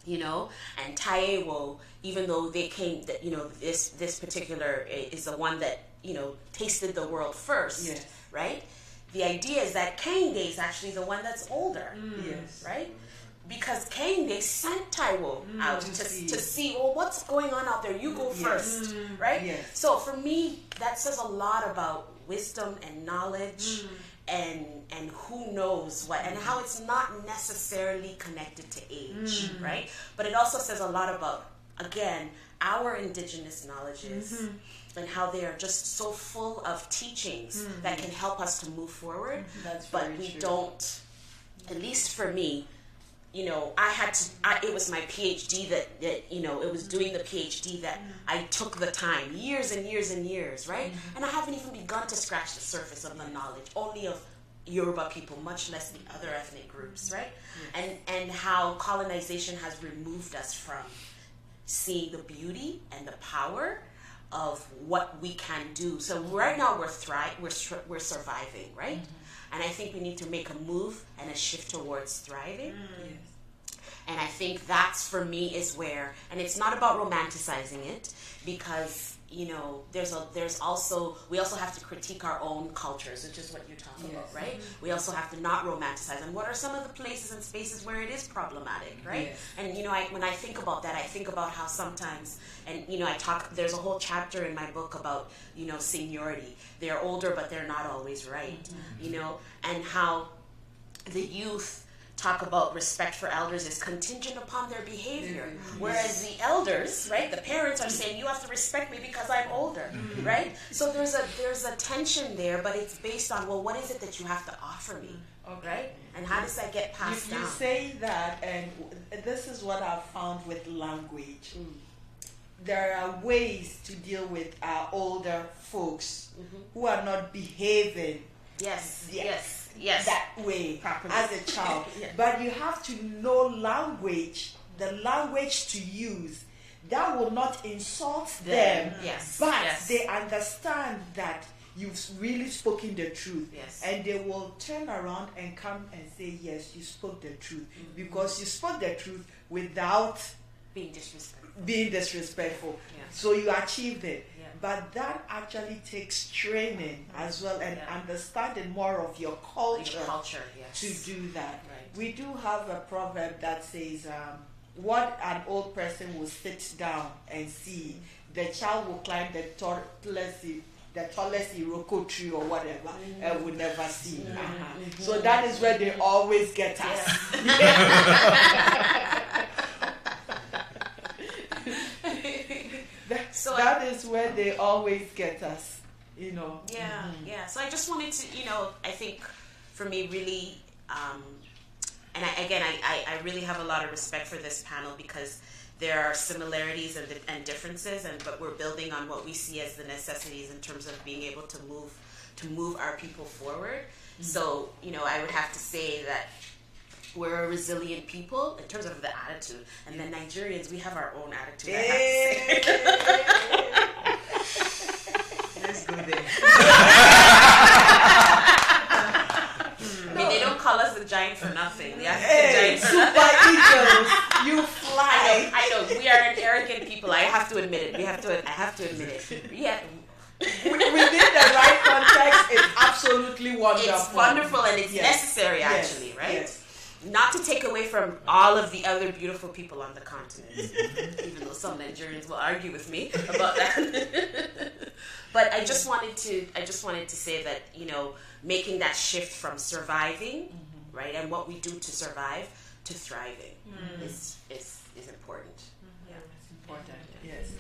you know, and Taiwo, even though they came, that, you know, this particular is the one that, you know, tasted the world first, right? The idea is that Kehinde is actually the one that's older, right? Because Kehinde sent Taiwo out to see, well, what's going on out there? You go first, right? So for me, that says a lot about wisdom and knowledge, and who knows what, and how it's not necessarily connected to age, right? But it also says a lot about, again, our indigenous knowledges, and how they are just so full of teachings that can help us to move forward. But we don't, at least for me, you know, it was my PhD that, you know, it was doing the PhD that I took the time, years and years and years, right? And I haven't even begun to scratch the surface of the knowledge, only of Yoruba people, much less the other ethnic groups, right? And how colonization has removed us from seeing the beauty and the power of what we can do. So right now we're surviving, right? And I think we need to make a move and a shift towards thriving. And I think that's, for me, is where, and it's not about romanticizing it, because, you know, we also have to critique our own cultures, which is what you're talking about, right? We also have to not romanticize. And what are some of the places and spaces where it is problematic, right? And, you know, when I think about that, I think about how sometimes, and, you know, there's a whole chapter in my book about, you know, seniority. They're older, but they're not always right, you know, and how the youth talk about respect for elders is contingent upon their behavior. Whereas the elders, right, the parents are saying, you have to respect me because I'm older, right? So there's a tension there, but it's based on, well, what is it that you have to offer me, right? And how does that get passed down? You say that, and this is what I've found with language. There are ways to deal with our older folks who are not behaving Yes. that way Properly. as a child. But you have to know language, the language to use that will not insult them, but they understand that you've really spoken the truth. And they will turn around and come and say, yes, you spoke the truth. Because you spoke the truth without being disrespectful. So you achieved it. But that actually takes training as well, and understanding more of your culture, to do that. We do have a proverb that says, what an old person will sit down and see, the child will climb the tallest Iroko tree or whatever, and will never see. So that is where they always get us. So that is where they always get us, you know. So I just wanted to, I think for me really, and I really have a lot of respect for this panel, because there are similarities and differences, but we're building on what we see as the necessities in terms of being able to move our people forward. So, I would have to say that we're a resilient people in terms of the attitude. And then Nigerians, we have our own attitude, I have to say. Let's go there. I mean, they don't call us the giant for nothing. Super eagles, you fly. I know. We are an arrogant people. I have to admit it. I have to admit it. Within the right context, it's absolutely wonderful. It's wonderful, and it's necessary, actually, right? Not to take away from all of the other beautiful people on the continent, even though some Nigerians will argue with me about that. But I just wanted to say that, making that shift from surviving, right, and what we do to survive to thriving is important. It's important. Yes.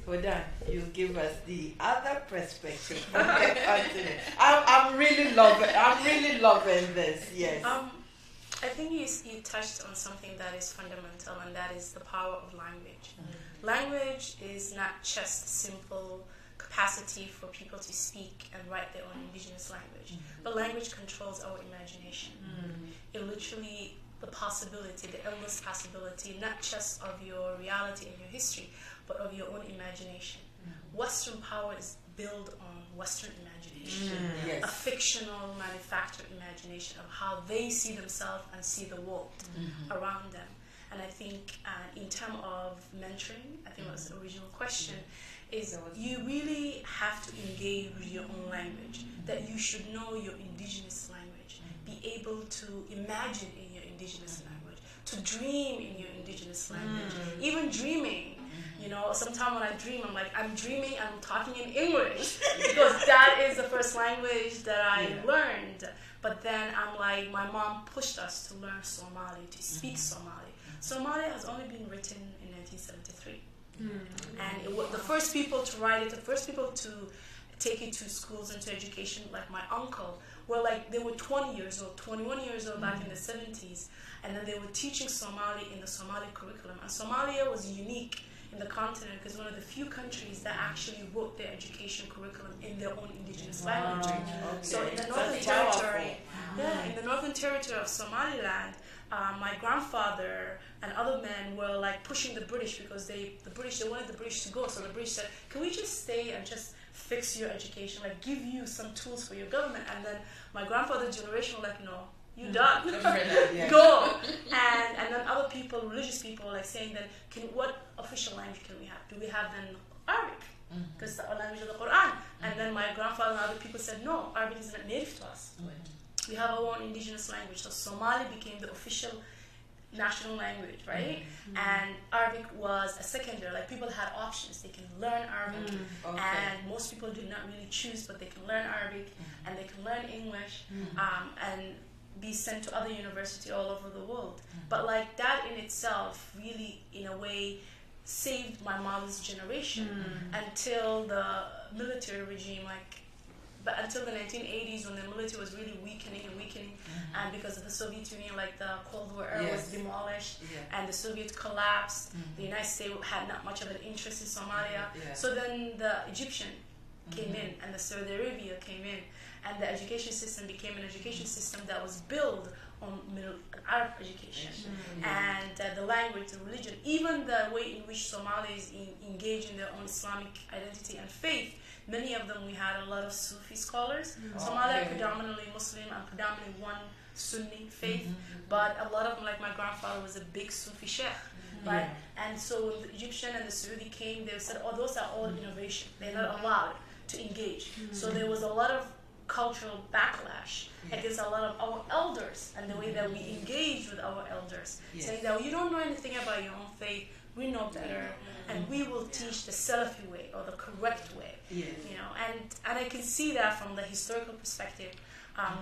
Hodan, you give us the other perspective from the continent. I'm really loving this. Yes. I think you touched on something that is fundamental, and that is the power of language. Language is not just simple capacity for people to speak and write their own indigenous language, but language controls our imagination. It literally, the endless possibility, not just of your reality and your history, but of your own imagination. Western power is built on Western imagination, a fictional manufactured imagination of how they see themselves and see the world around them. And I think in terms of mentoring, I think that was the original question, is you really have to engage with your own language, that you should know your indigenous language, be able to imagine in your indigenous language, to dream in your indigenous language, even dreaming. Sometimes when I dream, I'm dreaming, I'm talking in English because that is the first language that I learned. But then I'm like, my mom pushed us to learn Somali, to speak Somali. Somali has only been written in 1973. And the first people to write it, the first people to take it to schools and to education, like my uncle, they were 20 years old, 21 years old back in the 70s. And then they were teaching Somali in the Somali curriculum. And Somalia was unique in the continent because one of the few countries that actually wrote their education curriculum in their own indigenous language. So in the Northern Territory, in the Northern Territory of Somaliland, my grandfather and other men were pushing the British because they wanted the British to go. So the British said, "Can we just stay and just fix your education, give you some tools for your government?" And then my grandfather's generation were "No, you done. Go." And then other people, religious people, saying that, what official language can we have? Do we have then Arabic? Because it's the language of the Quran. And then my grandfather and other people said, no, Arabic is not native to us. We have our own indigenous language. So Somali became the official national language, right? And Arabic was a secondary. People had options. They can learn Arabic, and most people did not really choose, but they can learn Arabic and they can learn English. And be sent to other universities all over the world. But like that in itself really, in a way, saved my mother's generation until the military regime, but until the 1980s, when the military was really weakening, and because of the Soviet Union, like the Cold War era was demolished, and the Soviet collapsed, the United States had not much of an interest in Somalia. So then the Egyptian came in, and the Saudi Arabia came in, and the education system became an education system that was built on Arab education, and the language, the religion, even the way in which Somalis engage in their own Islamic identity and faith. Many of them, we had a lot of Sufi scholars. Somalia are predominantly Muslim and predominantly one Sunni faith, but a lot of them, like my grandfather, was a big Sufi sheikh, right? And so when the Egyptian and the Saudi came, they said, oh, those are all innovation. They're not allowed to engage. So there was a lot of cultural backlash against a lot of our elders and the way that we engage with our elders, saying that you don't know anything about your own faith, we know better, and we will teach the Salafi way or the correct way. You know, and I can see that from the historical perspective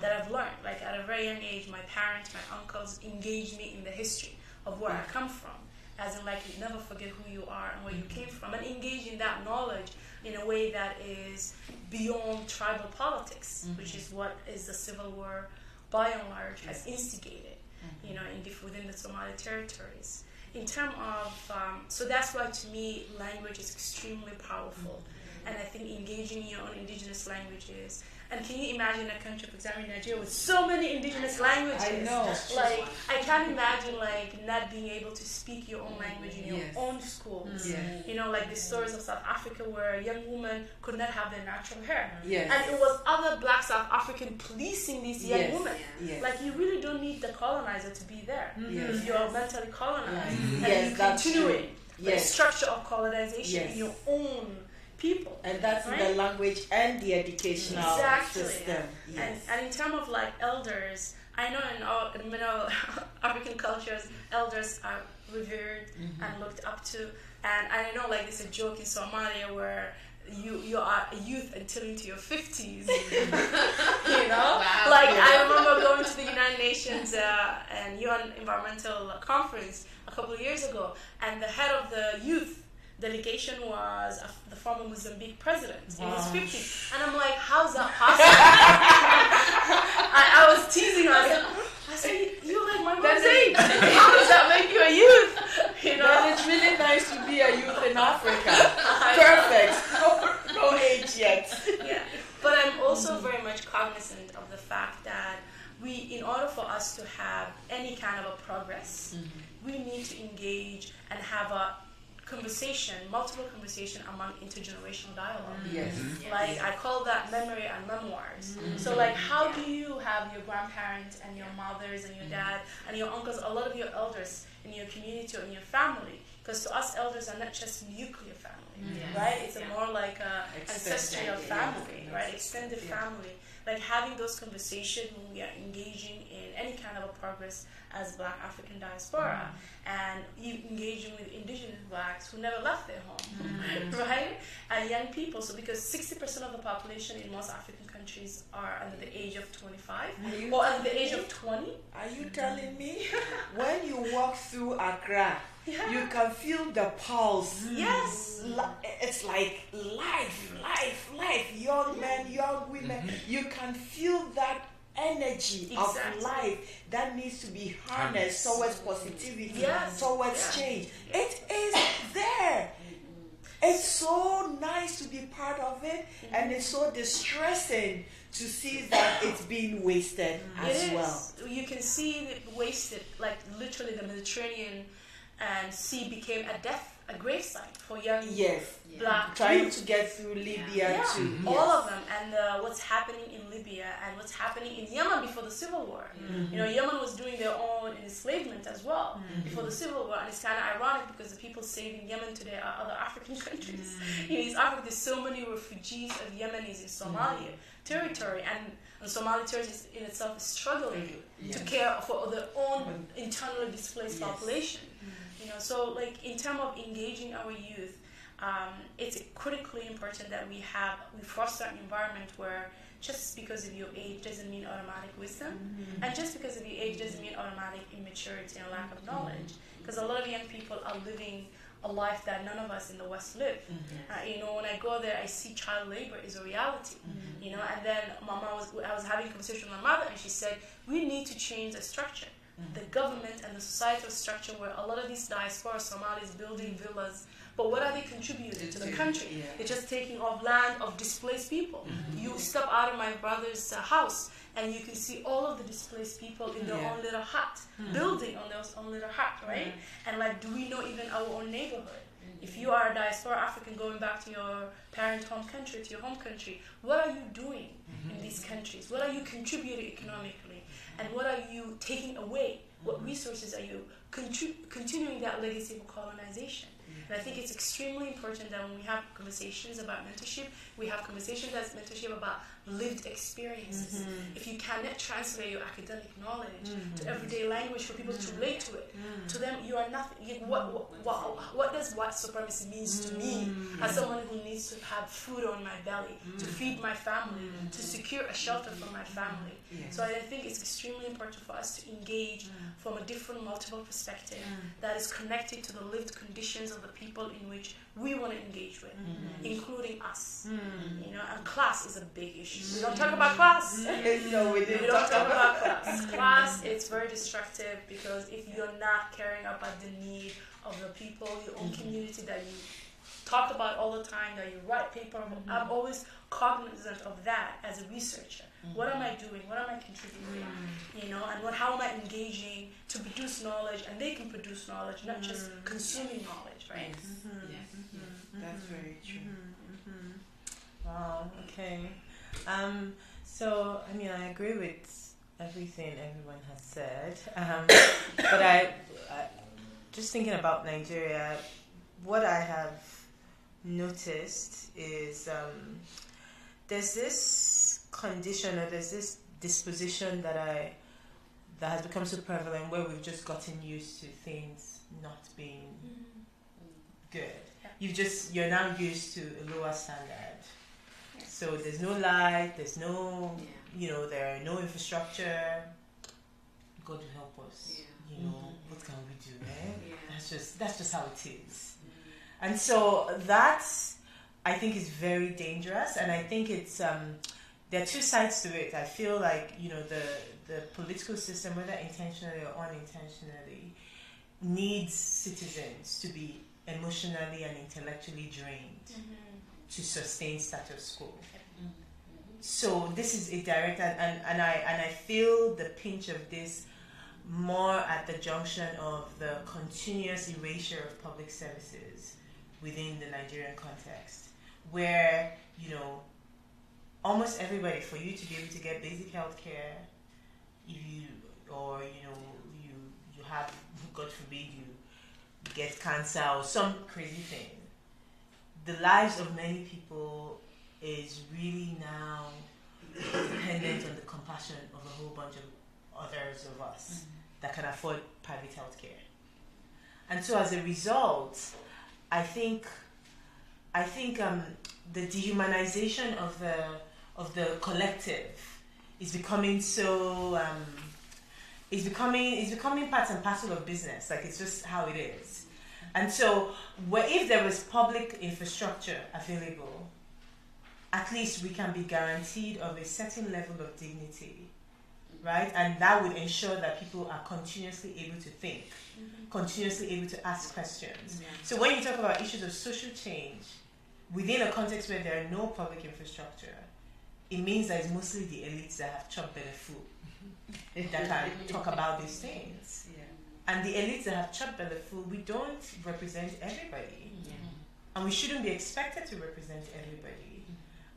that I've learned. Like at a very young age, my parents, my uncles engaged me in the history of where I come from, as in like you never forget who you are and where you came from, and engage in that knowledge in a way that is beyond tribal politics, which is what is the civil war by and large has instigated, you know, within the Somali territories. In terms of, so that's why to me language is extremely powerful, and I think engaging in your own indigenous languages. And can you imagine a country, for example, Nigeria, with so many indigenous languages? I know. Like, I can't imagine, like, not being able to speak your own language in your own schools. You know, like the stories of South Africa where young women could not have their natural hair. And it was other black South African policing these young women. Like, you really don't need the colonizer to be there. If you're mentally colonized. And you continue the structure of colonization in your own people, and that's in the language and the educational system. And in terms of like elders, I know in many African cultures, elders are revered and looked up to. And I know like there's a joke in Somalia where you are a youth until into your 50s. You know, like I remember going to the United Nations and UN Environmental Conference a couple of years ago, and the head of the youth delegation was the former Mozambique president in his 50s. And I'm like, how's that possible? I was teasing her. I said, you're like my mom's age. How does that make you a youth? You know? But it's really nice to be a youth in Africa. Perfect. No age yet. But I'm also very much cognizant of the fact that in order for us to have any kind of a progress, we need to engage and have a multiple conversation among intergenerational dialogue. Like I call that memory and memoirs. So like how do you have your grandparents and your mothers and your dad and your uncles, a lot of your elders in your community or in your family? Because to us elders are not just nuclear family, right? It's a more like a ancestral family, right? Extended family. Like having those conversations when we are engaging in any kind of a progress as Black African diaspora, and engaging with indigenous Blacks who never left their home, right? And young people. So because 60% of the population in most African countries are under the age of 25 or under the age of 20. Are you telling me when you walk through Accra, you can feel the pulse? It's like life. Young men, young women. You can feel that energy of life that needs to be harnessed towards positivity, towards change. It is there. It's so nice to be part of it, and it's so distressing to see that it's being wasted as well. You can see it wasted, like literally the Mediterranean and sea became a grave site for young Black trying youth. to get through Libya too. All of them, and what's happening in Libya and what's happening in Yemen before the civil war. You know, Yemen was doing their own enslavement as well before the civil war, and it's kind of ironic because the people saving Yemen today are other African countries. In East Africa, there's so many refugees of Yemenis in Somalia territory, and Somali territory in itself is struggling to care for their own internally displaced population. You know, so like in terms of engaging our youth, it's critically important that we foster an environment where just because of your age doesn't mean automatic wisdom, and just because of your age doesn't mean automatic immaturity and lack of knowledge. Because a lot of young people are living a life that none of us in the West live. When I go there, I see child labor is a reality. And then I was having a conversation with my mother, and she said, we need to change the structure. The government and the societal structure where a lot of these diaspora Somalis building villas, but what are they contributing to the country? They're just taking off land of displaced people. You step out of my brother's house and you can see all of the displaced people in their own little hut, building on their own little hut, right? And do we know even our own neighborhood? If you are a diaspora African going back to your parent home country, to your home country, what are you doing in these countries? What are you contributing economically? And what are you taking away? What resources are you continuing that legacy of colonization? And I think it's extremely important that when we have conversations about mentorship, we have conversations as mentorship about lived experiences. If you cannot translate your academic knowledge to everyday language for people to relate to it, to them you are nothing. What does white supremacy means to me as someone who needs to have food on my belly, to feed my family, to secure a shelter for my family? So I think it's extremely important for us to engage from a different, multiple perspective that is connected to the lived conditions of the people in which we want to engage with, including us. And class is a big issue. We don't talk about class. No, we don't talk about class. Class, it's very destructive because if you're not caring about the need of the people, your own community that you talk about all the time, that you write paper about, I'm always cognizant of that as a researcher. What am I doing? What am I contributing? And how am I engaging to produce knowledge? And they can produce knowledge, not just consuming knowledge, right? That's very true. Wow. Okay. So I agree with everything everyone has said. But I just thinking about Nigeria, what I have noticed is there's this condition or there's this disposition that has become so prevalent where we've just gotten used to things not being good. You're now used to a lower standard. So there's no light, there's no there are no infrastructure. God will help us. What can we do, eh? That's just how it is. And so that, I think, is very dangerous, and I think it's there are two sides to it. I feel like the political system, whether intentionally or unintentionally, needs citizens to be emotionally and intellectually drained to sustain status quo. So this is a direct, and I feel the pinch of this more at the junction of the continuous erasure of public services within the Nigerian context, where almost everybody, for you to be able to get basic health care, if you have, God forbid, you get cancer or some crazy thing, the lives of many people is really now dependent on the compassion of a whole bunch of others of us that can afford private health care. And so as a result, I think the dehumanization of the collective is becoming so is becoming part and parcel of business. Like, it's just how it is. And so if there was public infrastructure available, at least we can be guaranteed of a certain level of dignity, right? And that would ensure that people are continuously able to think, continuously able to ask questions. So when you talk about issues of social change within a context where there are no public infrastructure, it means that it's mostly the elites that have chopped better food that can talk about these things. And the elites that have chopped better food, we don't represent everybody. And we shouldn't be expected to represent everybody.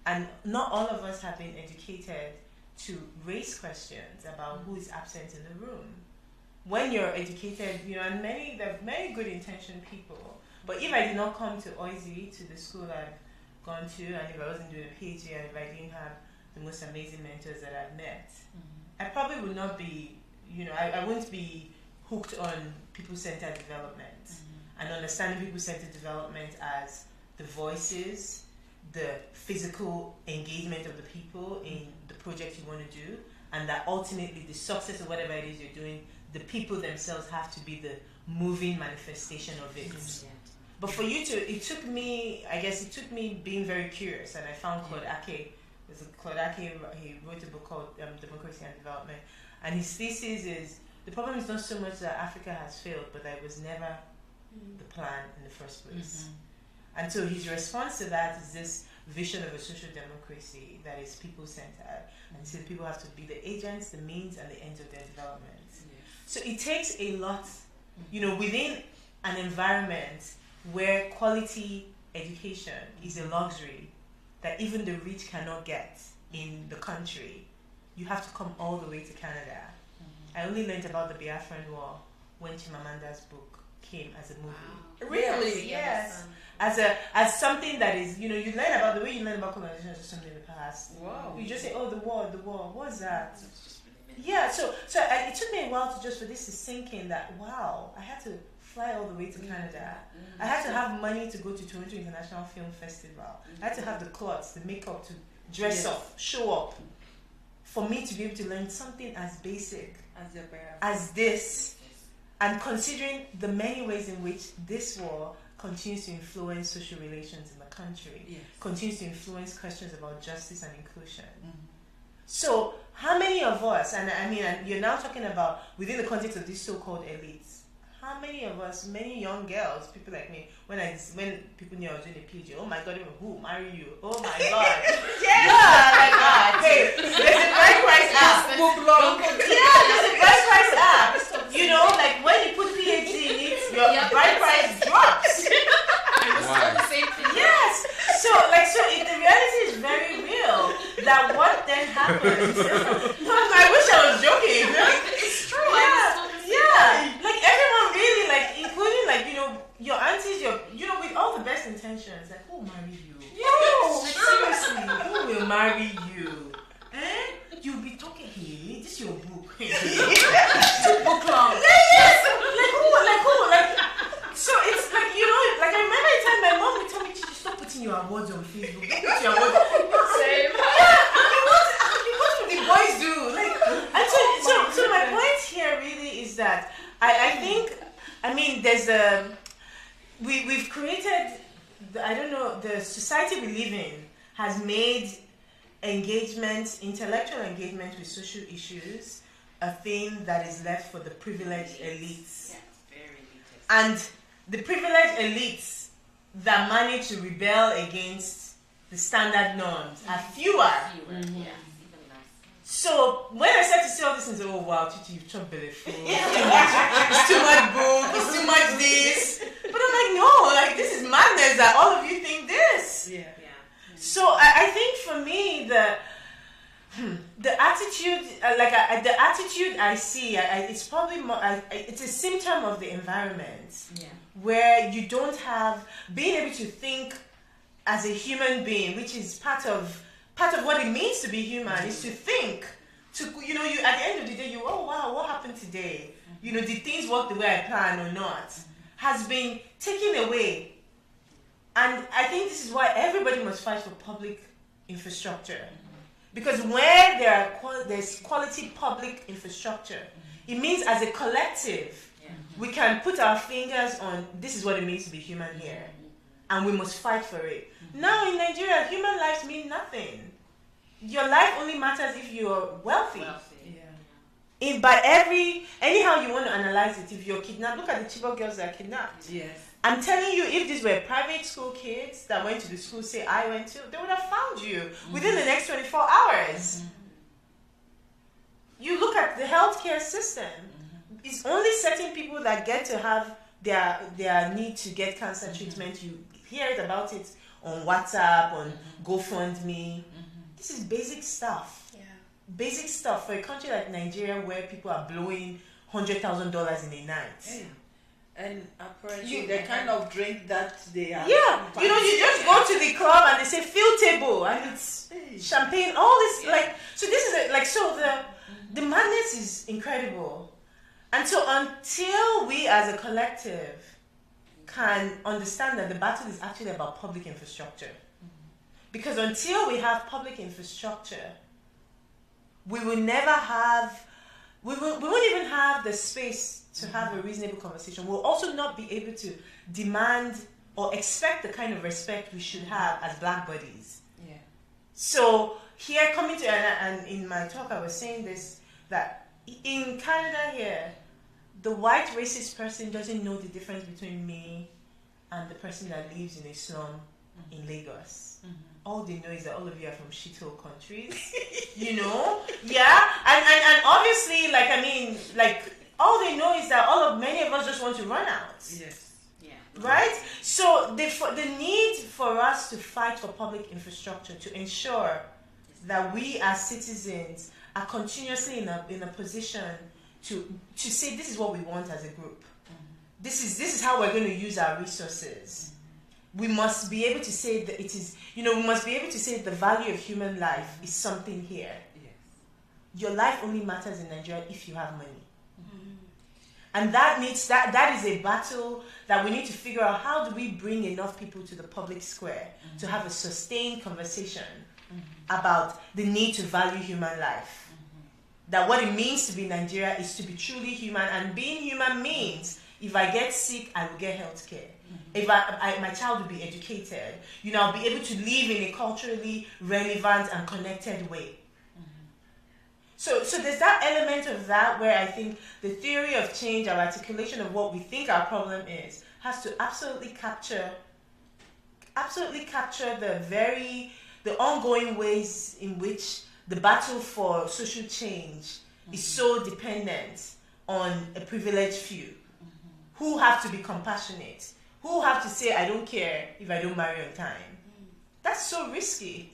And not all of us have been educated to raise questions about who is absent in the room. When you're educated, there are many good intentioned people. But if I did not come to OISI, to the school I've gone to, and if I wasn't doing a PhD, and if I didn't have the most amazing mentors that I've met, I probably would not be, I wouldn't be hooked on people-centered development and understanding people-centered development as the voices, the physical engagement of the people in the project you want to do, and that ultimately the success of whatever it is you're doing, the people themselves have to be the moving manifestation of it. But for you to, it took me being very curious, and I found Claude Ake. Claude Ake, he wrote a book called Democracy and Development, and his thesis is, the problem is not so much that Africa has failed, but that it was never the plan in the first place. And so his response to that is this vision of a social democracy that is people-centered. And so people have to be the agents, the means, and the ends of their development. So it takes a lot, within an environment where quality education is a luxury that even the rich cannot get in the country. You have to come all the way to Canada. I only learned about the Biafran War when Chimamanda's book came as a movie. Wow. Really? Yes. As something that is, you learn about the way you learn about colonization or something in the past. Wow. You just say, oh, the war. What's that? Yeah. So it took me a while for this to sink in that, wow, I had to fly all the way to Canada. I had to have money to go to Toronto International Film Festival. I had to have the clothes, the makeup to dress up, show up, for me to be able to learn something as basic as this, and considering the many ways in which this war continues to influence social relations in the country, continues to influence questions about justice and inclusion. So how many of us, and you're now talking about within the context of these so-called elites, how many of us, many young girls, people like me, when people knew I was doing a PhD, oh my God, even who marry you? Oh my God. Like that. Hey, there's a bride price app. There's a bride price app. Like when you put PhD in it, your bride price drops. Yes. So the reality is very real. That what then happens? I wish I was joking. It's true. Yeah. Like everyone really, including your aunties, with all the best intentions, like, who will marry you? Seriously, who will marry you? You'll be talking, hey, this is your book. Book club. Yes. So it's I remember a time my mom would tell me, stop putting your awards on Facebook. Don't put your awards. Same. What do the boys do? So my point here really is that I think, there's we've created, the society we live in has made intellectual engagement with social issues, a thing that is left for the privileged elites. Yeah, very elitist. And the privileged elites that manage to rebel against the standard norms are fewer. Yeah, even less. So when I start to see all this and say, oh wow, Chichi, you've chopped belly full. It's too much book, it's too much this. But I'm like, no, this is madness that all of you think this. Yeah. So I think for me, the attitude, the attitude I see, it's probably more, it's a symptom of the environment, where you don't have being able to think as a human being, which is part of what it means to be human, is to think. You at the end of the day, oh wow, what happened today? Did things work the way I planned or not? Has been taken away. And I think this is why everybody must fight for public infrastructure. Because where there's quality public infrastructure, it means as a collective, we can put our fingers on, this is what it means to be human here. And we must fight for it. Now in Nigeria, human lives mean nothing. Your life only matters if you're wealthy. Anyhow you want to analyze it, if you're kidnapped, look at the Chibok girls that are kidnapped. Yes. I'm telling you, if these were private school kids that went to the school, say I went to, they would have found you within the next 24 hours. You look at the healthcare system. It's only certain people that get to have their need to get cancer treatment. You hear about it on WhatsApp, on GoFundMe. This is basic stuff. Yeah. Basic stuff for a country like Nigeria where people are blowing $100,000 in a night. Yeah. And apparently the kind of drink that they are. Yeah, you just go to the club and they say fill table and it's champagne, all this so this is the madness is incredible. And so until we as a collective can understand that the battle is actually about public infrastructure. Because until we have public infrastructure, we will never have, we won't even have the space to have a reasonable conversation. We'll also not be able to demand or expect the kind of respect we should have as black bodies. Yeah. So here, coming to, and in my talk I was saying this, that in Canada here, the white racist person doesn't know the difference between me and the person that lives in a slum in Lagos. All they know is that all of you are from shithole countries, you know? Yeah, and obviously, like, I mean, like, all they know is that many of us just want to run out. Yes. Yeah. Right? So the need for us to fight for public infrastructure to ensure that we as citizens are continuously in a position to say this is what we want as a group. This is how we're going to use our resources. We must be able to say that it is, we must be able to say the value of human life is something here. Yes. Your life only matters in Nigeria if you have money. And that is a battle that we need to figure out. How do we bring enough people to the public square to have a sustained conversation about the need to value human life? That what it means to be Nigeria is to be truly human, and being human means if I get sick, I will get health care. If my child will be educated, I'll be able to live in a culturally relevant and connected way. So there's that element of that where I think the theory of change, our articulation of what we think our problem is, has to absolutely capture the ongoing ways in which the battle for social change is so dependent on a privileged few who have to be compassionate, who have to say, I don't care if I don't marry on time. That's so risky.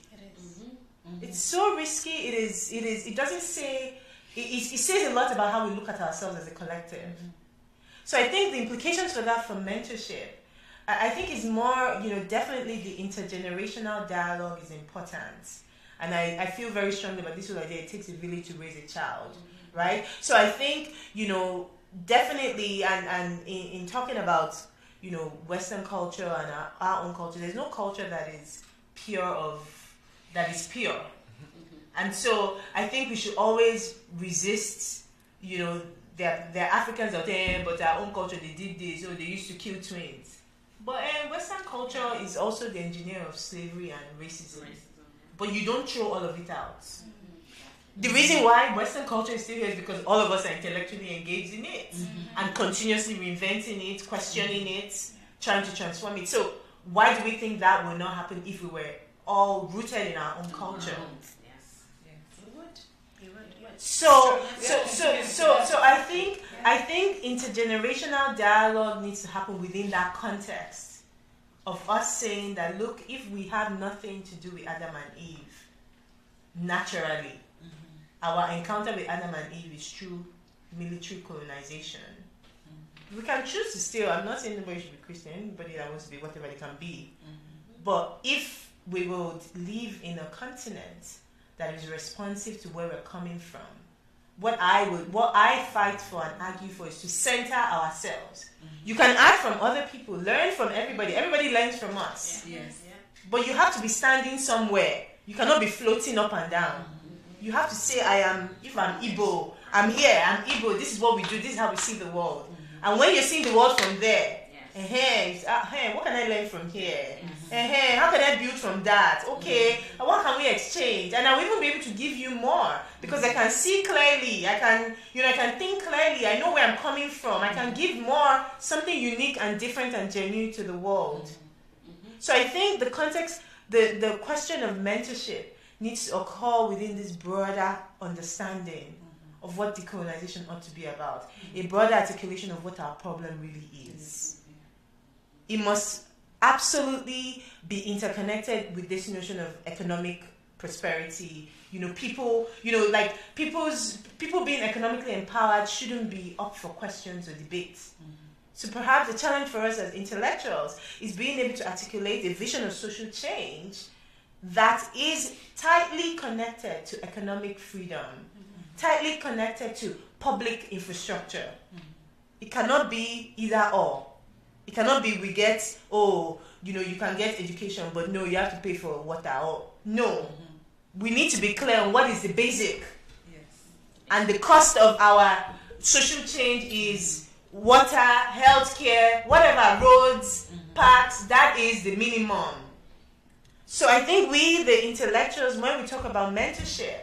It's so risky. It doesn't say, it says a lot about how we look at ourselves as a collective. So I think the implications for that from mentorship, I think is more, definitely the intergenerational dialogue is important. And I feel very strongly about this whole idea, it takes a village to raise a child, right? So I think, definitely, and in talking about, Western culture and our own culture, there's no culture that is pure. And so I think we should always resist, there are Africans out there, but our own culture, they did this, or they used to kill twins. But Western culture is also the engineer of slavery and racism. But you don't throw all of it out. The reason why Western culture is still here is because all of us are intellectually engaged in it and continuously reinventing it, questioning it, trying to transform it. So why do we think that will not happen if we were all rooted in our own culture? So I think intergenerational dialogue needs to happen within that context of us saying that, look, if we have nothing to do with Adam and Eve, naturally, our encounter with Adam and Eve is through military colonization. We can choose to steal. I'm not saying anybody should be Christian, anybody that wants to be whatever they can be. But if we would live in a continent that is responsive to where we're coming from, what I fight for and argue for is to center ourselves. You can add from other people, learn from everybody. Everybody learns from us. Yes. But you have to be standing somewhere. You cannot be floating up and down. You have to say, if I'm Igbo, I'm here, I'm Igbo, this is what we do, this is how we see the world. And when you're seeing the world from there, what can I learn from here? How can I build from that? Okay, what can we exchange? And I'll even be able to give you more because I can see clearly. I can think clearly. I know where I'm coming from. I can give more, something unique and different and genuine to the world. So I think the context, the question of mentorship needs to occur within this broader understanding of what decolonization ought to be about. A broader articulation of what our problem really is. It must absolutely be interconnected with this notion of economic prosperity. People being economically empowered shouldn't be up for questions or debates. So perhaps the challenge for us as intellectuals is being able to articulate a vision of social change that is tightly connected to economic freedom, tightly connected to public infrastructure. It cannot be either or. It cannot be we get, you can get education, but no, you have to pay for water. No. We need to be clear on what is the basic. Yes. And the cost of our social change is water, healthcare, whatever, roads, parks, that is the minimum. So I think we, the intellectuals, when we talk about mentorship,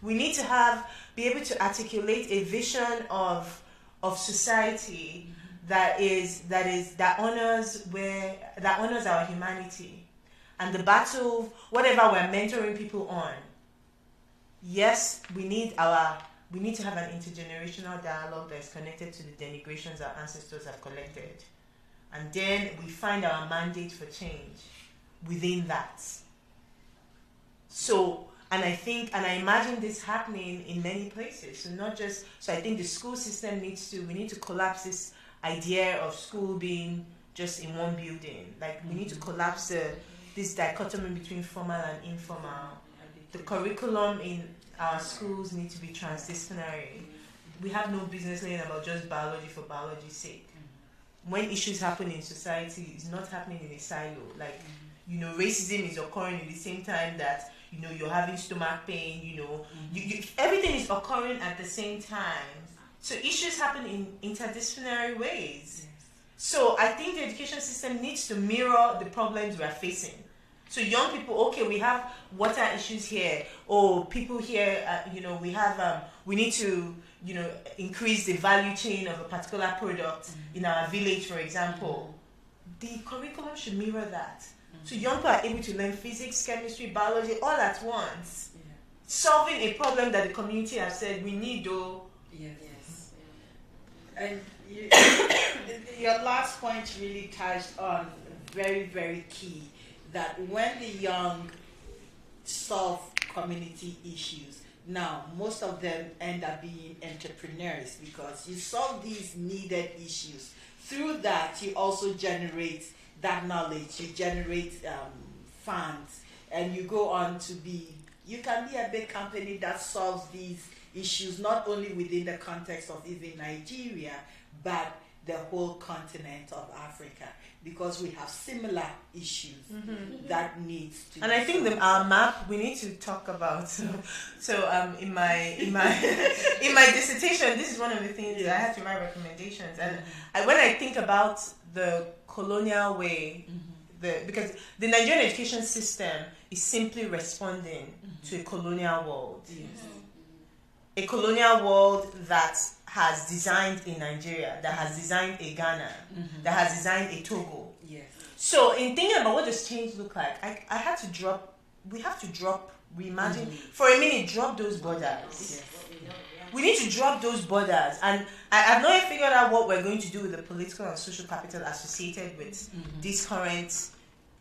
we need to be able to articulate a vision of society that honors our humanity and the battle, whatever we're mentoring people on. Yes, we need to have an intergenerational dialogue that is connected to the denigrations our ancestors have collected, and then we find our mandate for change within that. So, and I imagine this happening in many places. So I think the school system we need to collapse this idea of school being just in one building. Like, we need to collapse this dichotomy between formal and informal. The curriculum in our schools need to be transdisciplinary. We have no business learning about just biology for biology's sake. When issues happen in society, it's not happening in a silo. Like, racism is occurring at the same time that, you're having stomach pain, everything is occurring at the same time. So issues happen in interdisciplinary ways. So I think the education system needs to mirror the problems we are facing. So young people, okay, we have water issues here. Oh, people here, we need to, increase the value chain of a particular product in our village, for example. The curriculum should mirror that. So young people are able to learn physics, chemistry, biology all at once. Yeah. Solving a problem that the community has said we need, though. Yes. And your last point really touched on very, very key, that when the young solve community issues, now most of them end up being entrepreneurs because you solve these needed issues. Through that, you also generate that knowledge, you generate funds, and you go on to you can be a big company that solves these issues not only within the context of even Nigeria, but the whole continent of Africa, because we have similar issues that needs to. And I think our map we need to talk about. So in my dissertation, this is one of the things that I had to write recommendations. And when I think about the colonial way, because the Nigerian education system is simply responding to a colonial world. Yes. A colonial world that has designed a Nigeria, that has designed a Ghana, that has designed a Togo. Yes. So in thinking about what does change look like, we have to reimagine, for a minute, drop those borders. Yes. We need to drop those borders. And I've not yet figured out what we're going to do with the political and social capital associated with these current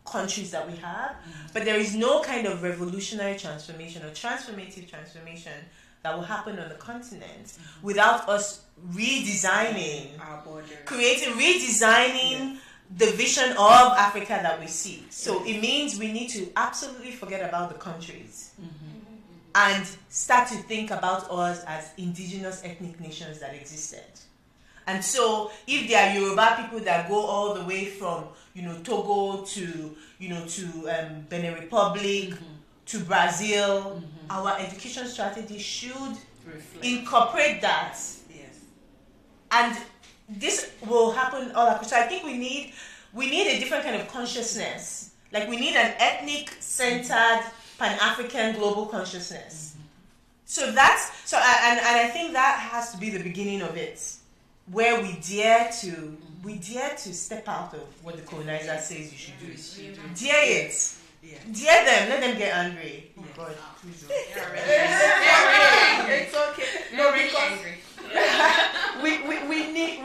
countries that we have. But there is no kind of revolutionary transformation or transformative transformation that will happen on the continent without us redesigning our borders, redesigning the vision of Africa that we see. So it means we need to absolutely forget about the countries and start to think about us as indigenous ethnic nations that existed. And so if there are Yoruba people that go all the way from Togo to Benin Republic to Brazil, our education strategy should incorporate that. Yes. And this will happen all across. So I think we need a different kind of consciousness. Like, we need an ethnic-centered, Pan-African global consciousness. And I think that has to be the beginning of it, where we dare to step out of what the colonizer says you should do. Dare it. Yeah. Dare them. Let them get angry. Oh God, please don't. It's okay. No, because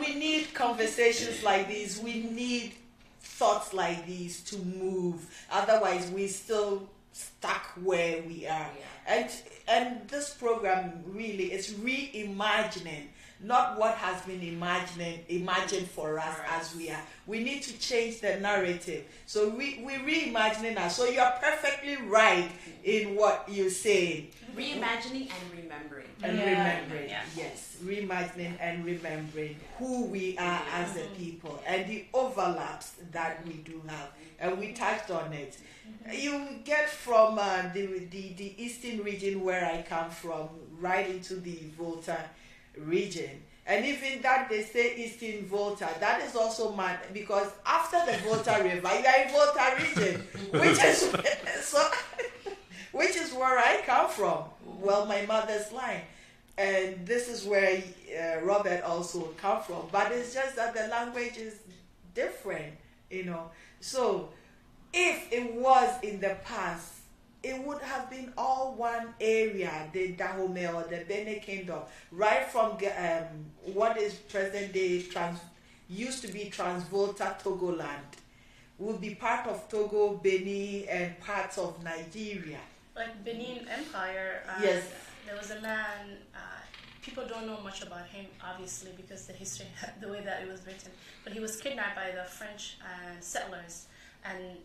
we need conversations like these. We need thoughts like these to move. Otherwise, we're still stuck where we are. And and this program really is reimagining not what has been imagined for us as we are. We need to change the narrative. So we're reimagining us. So you're perfectly right in what you're saying. Reimagining and remembering. And remembering, yes. Reimagining and remembering who we are as a people and the overlaps that we do have. And we touched on it. You get from the eastern region where I come from right into the Volta region, and even that they say Eastern Volta, that is also mad because after the Volta River you are in Volta region, which is where I come from. Well, my mother's line, and this is where Robert also come from. But it's just that the language is different, So if it was in the past, it would have been all one area, the Dahomey or the Benin Kingdom, right from what is present day used to be Transvolta Togoland, would be part of Togo, Benin, and parts of Nigeria. Like Benin Empire, yes. There was a man, people don't know much about him, obviously, because the history, the way that it was written, but he was kidnapped by the French settlers and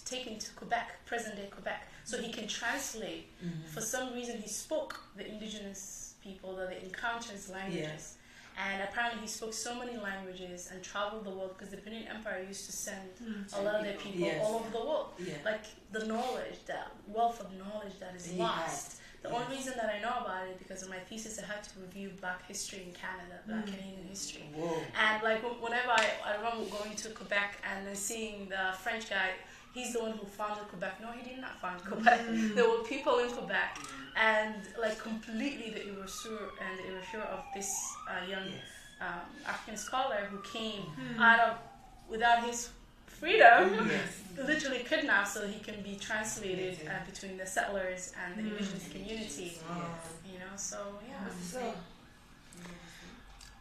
taken to Quebec, present-day Quebec, so he can translate. For some reason, he spoke the indigenous people, the encounters languages. And apparently he spoke so many languages and traveled the world because the Benin Empire used to send a lot of their people all over the world. Like the knowledge, that wealth of knowledge that is lost. The only reason that I know about it because of my thesis, I had to review Black history in Canada, Black Canadian history. Whoa. And like whenever I remember going to Quebec and then seeing the French guy, he's the one who founded Quebec. No, he did not found Quebec. There were people in Quebec, and like completely the erasure of this young African scholar who came without his freedom, literally kidnapped so he can be translated between the settlers and the indigenous community. So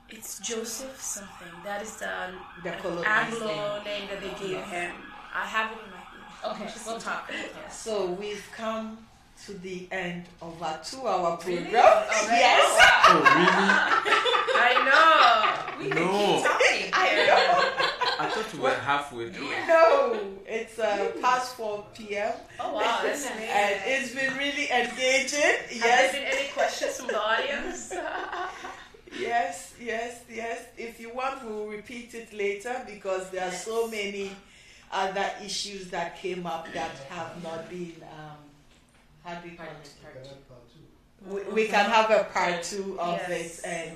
it's Joseph something. That is the Anglo name that they gave him. I have it in my Okay, we'll talk. So we've come to the end of our 2-hour program. Really? Yes. Oh, really? I know. We can keep talking. I know. I thought we were halfway through. No, it's past 4 p.m. Oh wow, that's amazing. And it's been really engaging. Have there been any questions from the audience? Yes. If you want, we'll repeat it later because there are so many other issues that came up that have not been, how do you call it? We can have a part 2 of it and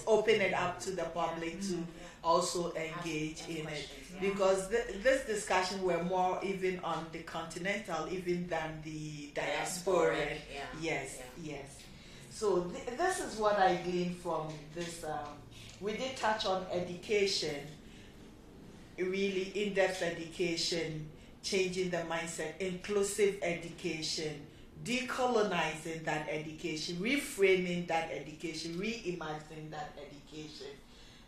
open it up to the public to also engage in it. Because this discussion were more even on the continental even than the diaspora. Yes. So this is what I gleaned from this. We did touch on education, really in-depth education, changing the mindset, inclusive education, decolonizing that education, reframing that education, reimagining that education.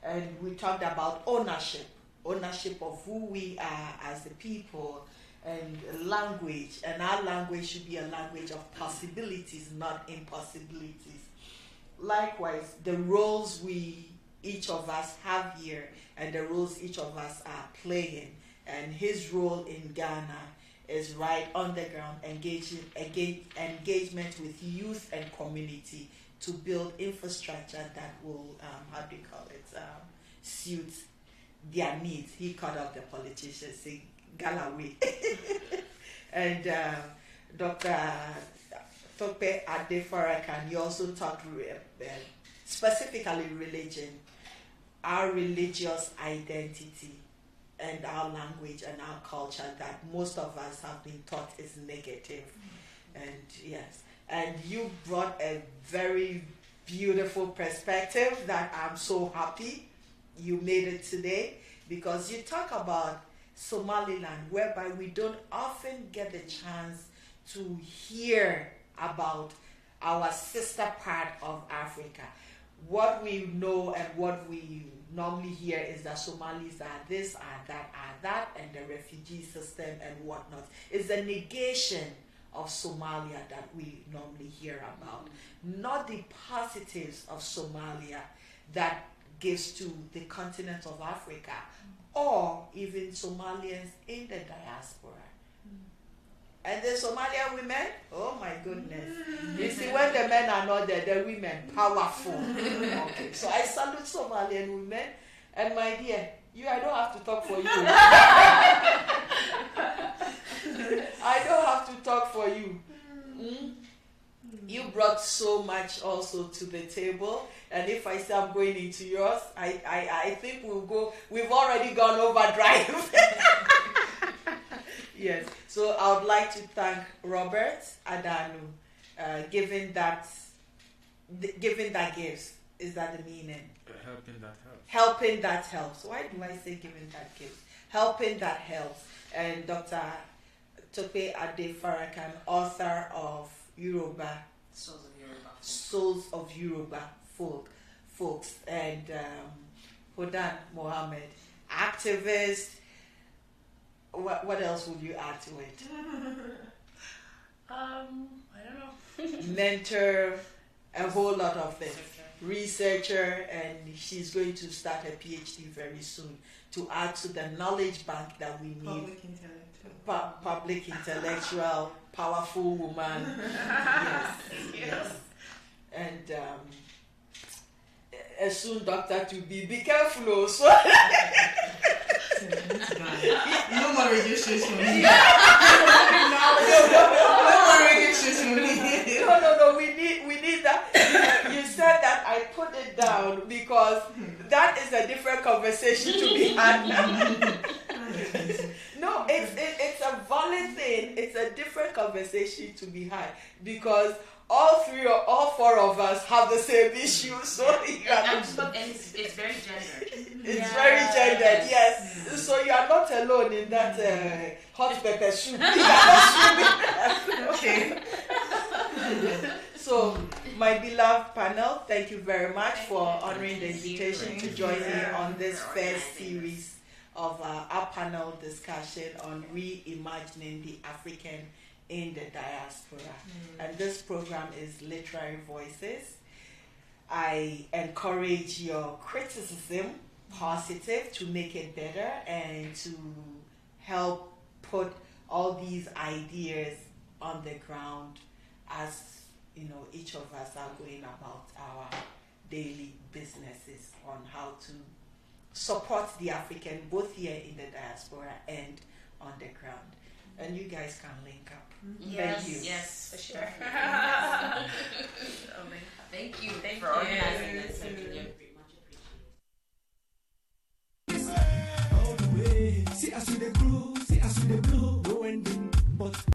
And we talked about ownership of who we are as a people, and language. And our language should be a language of possibilities, not impossibilities. Likewise, the roles each of us have here and the roles each of us are playing. And his role in Ghana is right on the ground, engagement with youth and community to build infrastructure that will, suit their needs. He cut off the politicians, say, Galaway. And Dr. Tope Adefarakan, you also talked specifically religion, our religious identity, and our language and our culture that most of us have been taught is negative. And you brought a very beautiful perspective that I'm so happy you made it today, because you talk about Somaliland, whereby we don't often get the chance to hear about our sister part of Africa. What we know and what we normally hear is that Somalis are this, are that, and the refugee system and whatnot. It's a negation of Somalia that we normally hear about, not the positives of Somalia that gives to the continent of Africa, or even Somalians in the diaspora. And the Somalian women, oh my goodness. You see, when the men are not there, the women, powerful. Okay. So I salute Somalian women. And my dear, I don't have to talk for you. I don't have to talk for you. You brought so much also to the table. And if I say I'm going into yours, I think we've already gone overdrive. Yes. So I would like to thank Robert Adanu, giving that gives. Is that the meaning? Helping that helps. Helping that helps. Why do I say giving that gives? Helping that helps. And Dr. Tope Ade Farakan, author of Yoruba, Souls of Yoruba folks, and Hodan Mohammed, activist. What else would you add to it? I don't know. Mentor, a whole lot of things. Researcher, and she's going to start a PhD very soon to add to the knowledge bank that we need. Public intellectual, powerful woman. Yes. And a soon doctor to be careful also. No more registration for me. No more registration for me. No. We need that. You said that, I put it down because that is a different conversation to be had. No, it's a valid thing. It's a different conversation to be had because all four of us have the same issue. So you are not, and it's very gendered. It's very gendered, yes. So you are not alone in that hot pepper soup. Okay. So, my beloved panel, thank you very much for honoring the invitation to join me on this first series of our panel discussion on reimagining the African in the diaspora. And this program is Literary Voices. I encourage your criticism, positive, to make it better and to help put all these ideas on the ground as each of us are going about our daily businesses on how to support the African both here in the diaspora and on the ground. And you guys can link up. Yes, Thank you. yes, for sure.